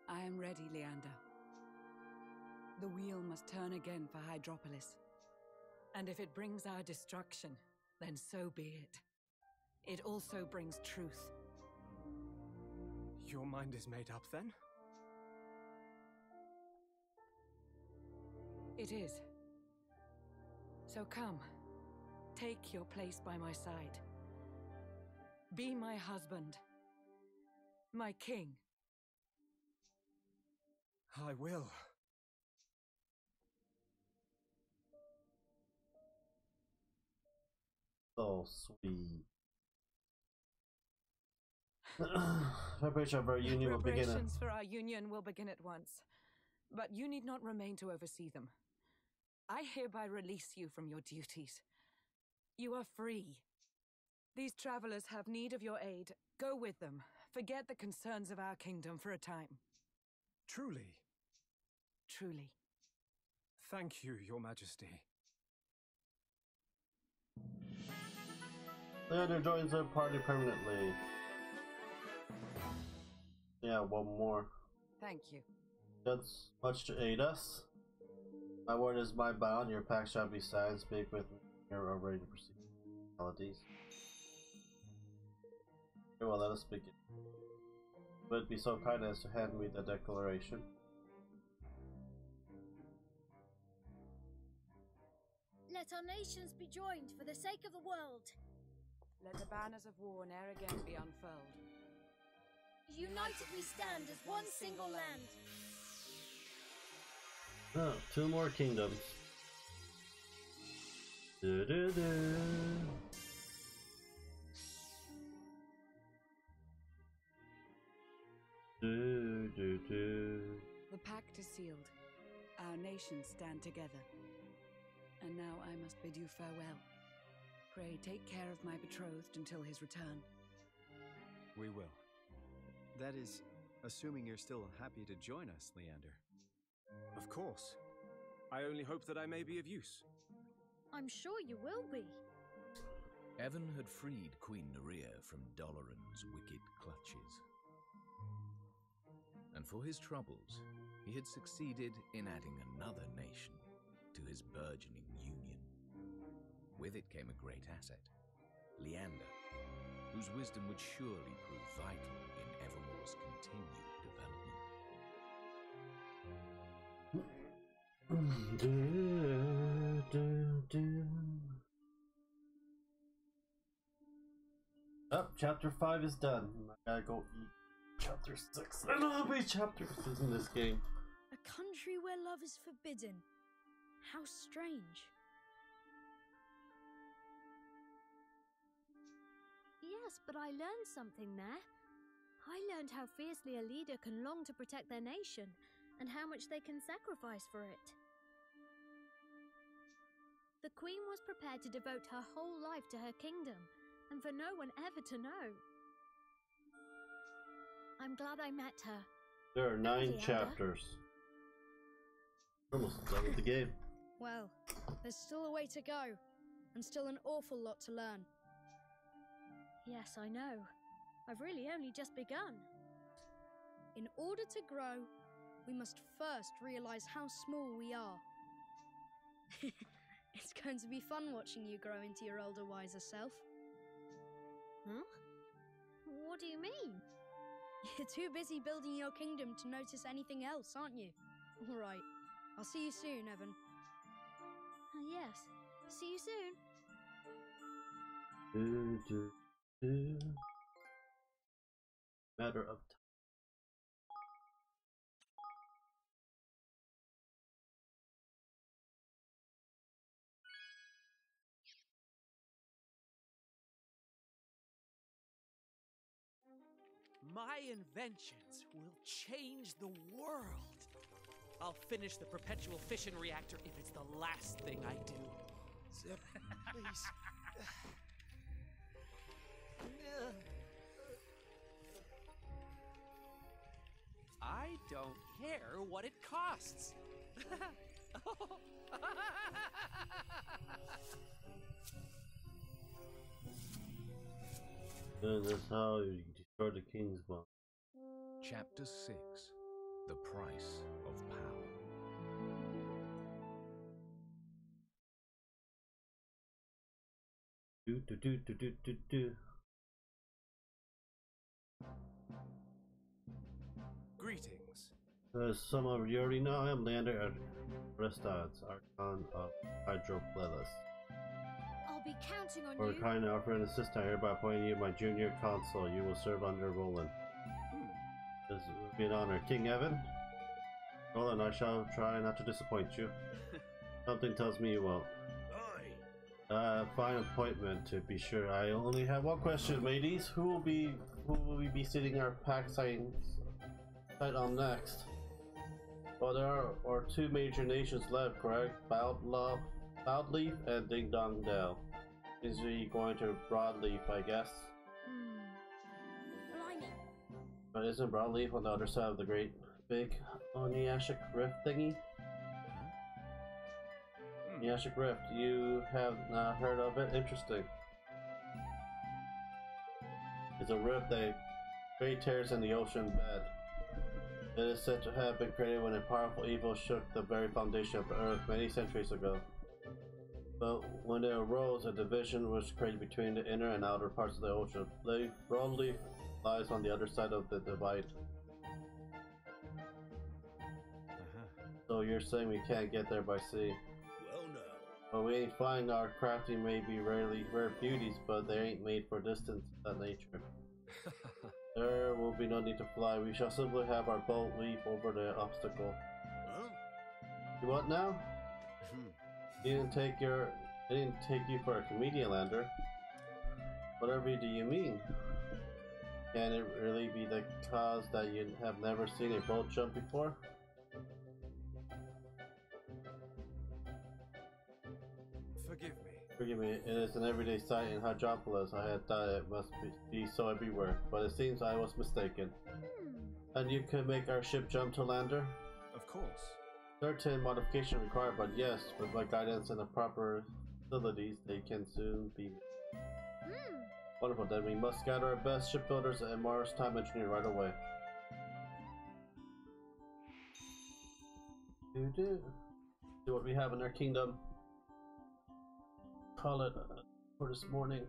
I am ready, Leander. The wheel must turn again for Hydropolis. And if it brings our destruction, then so be it. It also brings truth. Your mind is made up, then? It is. So come, take your place by my side. Be my husband. My king. I will. So sweet. Preparation of our union will begin. Preparations for our union will begin at once, but you need not remain to oversee them. I hereby release you from your duties. You are free. These travelers have need of your aid. Go with them. Forget the concerns of our kingdom for a time. Truly? Truly. Thank you, Your Majesty. Leander joins the party permanently. Yeah, one more. Thank you. That's much to aid us. My word is my bond, your pact shall be signed. Speak with me, you're ready to proceed. melodies. Very well, let us begin. Would be so kind as to hand me the declaration. Let our nations be joined for the sake of the world. Let the banners of war ne'er again be unfurled. United we stand as one single land. Oh, 2 more kingdoms. Do do do. Do do do. The pact is sealed. Our nations stand together. And now I must bid you farewell. Pray take care of my betrothed until his return. We will. That is, assuming you're still happy to join us, Leander. Of course. I only hope that I may be of use. I'm sure you will be. Evan had freed Queen Nerea from Doloran's wicked clutches. And for his troubles, he had succeeded in adding another nation to his burgeoning union. With it came a great asset, Leander, whose wisdom would surely prove vital in Evermore's continued development. Oh, chapter 5 is done. I gotta go eat chapter 6. I love these chapters in this game. A country where love is forbidden. How strange. Yes, but I learned something there. I learned how fiercely a leader can long to protect their nation, and how much they can sacrifice for it. The Queen was prepared to devote her whole life to her kingdom, and for no one ever to know. I'm glad I met her. There are 9 Leander. chapters. Almost done with the game. Well, there's still a way to go, and still an awful lot to learn. Yes, I know. I've really only just begun. In order to grow, we must first realize how small we are. It's going to be fun watching you grow into your older, wiser self. Huh? What do you mean? You're too busy building your kingdom to notice anything else, aren't you? All right. I'll see you soon, Evan. Yes. See you soon. Matter of time. My inventions will change the world. I'll finish the perpetual fission reactor if it's the last thing I do. Sir, please. I don't care what it costs. That's how you destroy the king's bomb. Chapter 6. The Price of Power. Do. Greetings. As some of you already know, I am Leander Aristades, Archon of Hydroplelis. I'll be counting on For a you. kind offer and assist, I hereby appoint you my junior consul. You will serve under Roland. This will be an honor. King Evan? Roland, I shall try not to disappoint you. Something tells me you won't. Fine appointment to be sure. I only have one question, ladies. Who will we be sitting our pack site on next? Well, there are 2 major nations left, correct? Cloudleaf and Ding Dong Dell. Is he going to Broadleaf, I guess? Blimey. But isn't Broadleaf on the other side of the great big Oniashik Rift thingy? Oniashik Rift, you have not heard of it? Interesting. It's a rift that great tears in the ocean bed. It is said to have been created when a powerful evil shook the very foundation of the earth many centuries ago. But when it arose, a division was created between the inner and outer parts of the ocean. Broadleaf lies on the other side of the divide. So you're saying we can't get there by sea? Well, no. But we ain't flying. Our crafting may be rare beauties, but they ain't made for distance that nature. There will be no need to fly. We shall simply have our boat leap over the obstacle. Huh? You what now? He didn't take you for a comedian, Lander. Whatever do you mean? Can it really be the cause that you have never seen a boat jump before? Forgive me, it is an everyday sight in Hydropolis. I had thought it must be so everywhere, but it seems I was mistaken. And you can make our ship jump to Lander? Of course. Certain modification required, but yes, with my guidance and the proper facilities, they can soon be. Wonderful, then we must gather our best shipbuilders and maritime engineer right away. See what we have in our kingdom. Call it for this morning.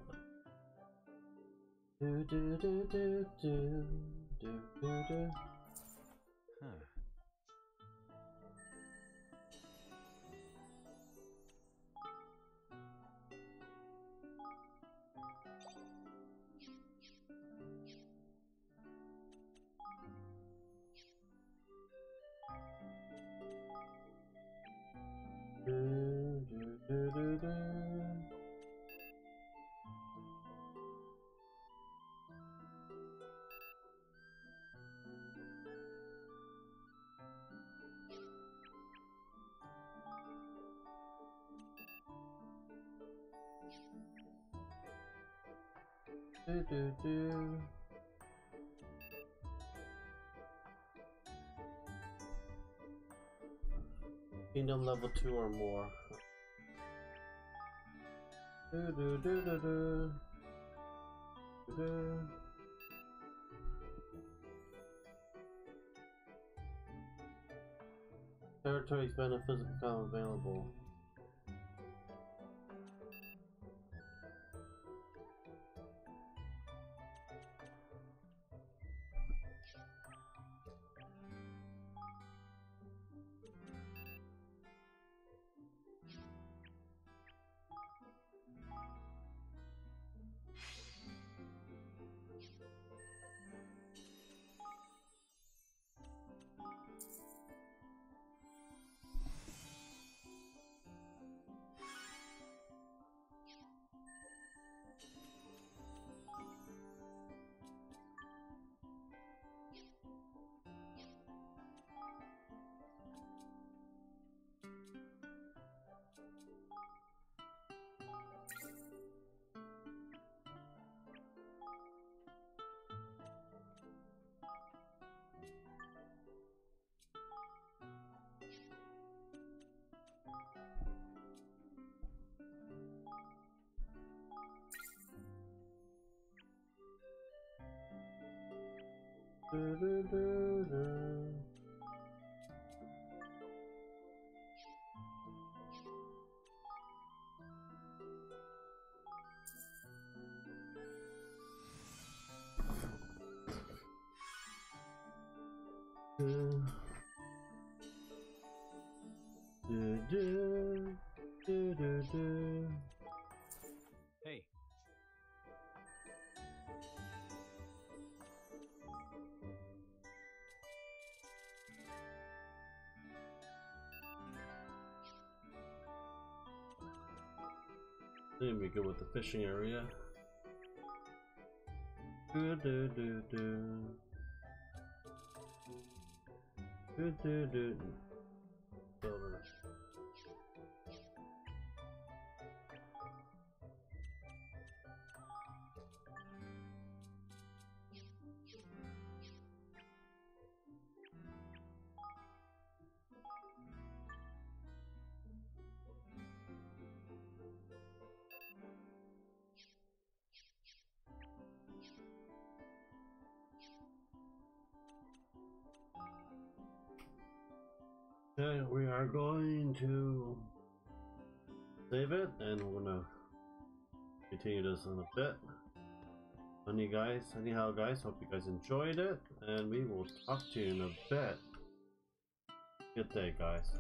Kingdom level 2 or more. Territories benefits become available. Hey. Then we go with the fishing area. Silver. Okay, we are going to save it, and we're gonna continue this in a bit. Anyhow guys, hope you guys enjoyed it, and we will talk to you in a bit. Good day guys.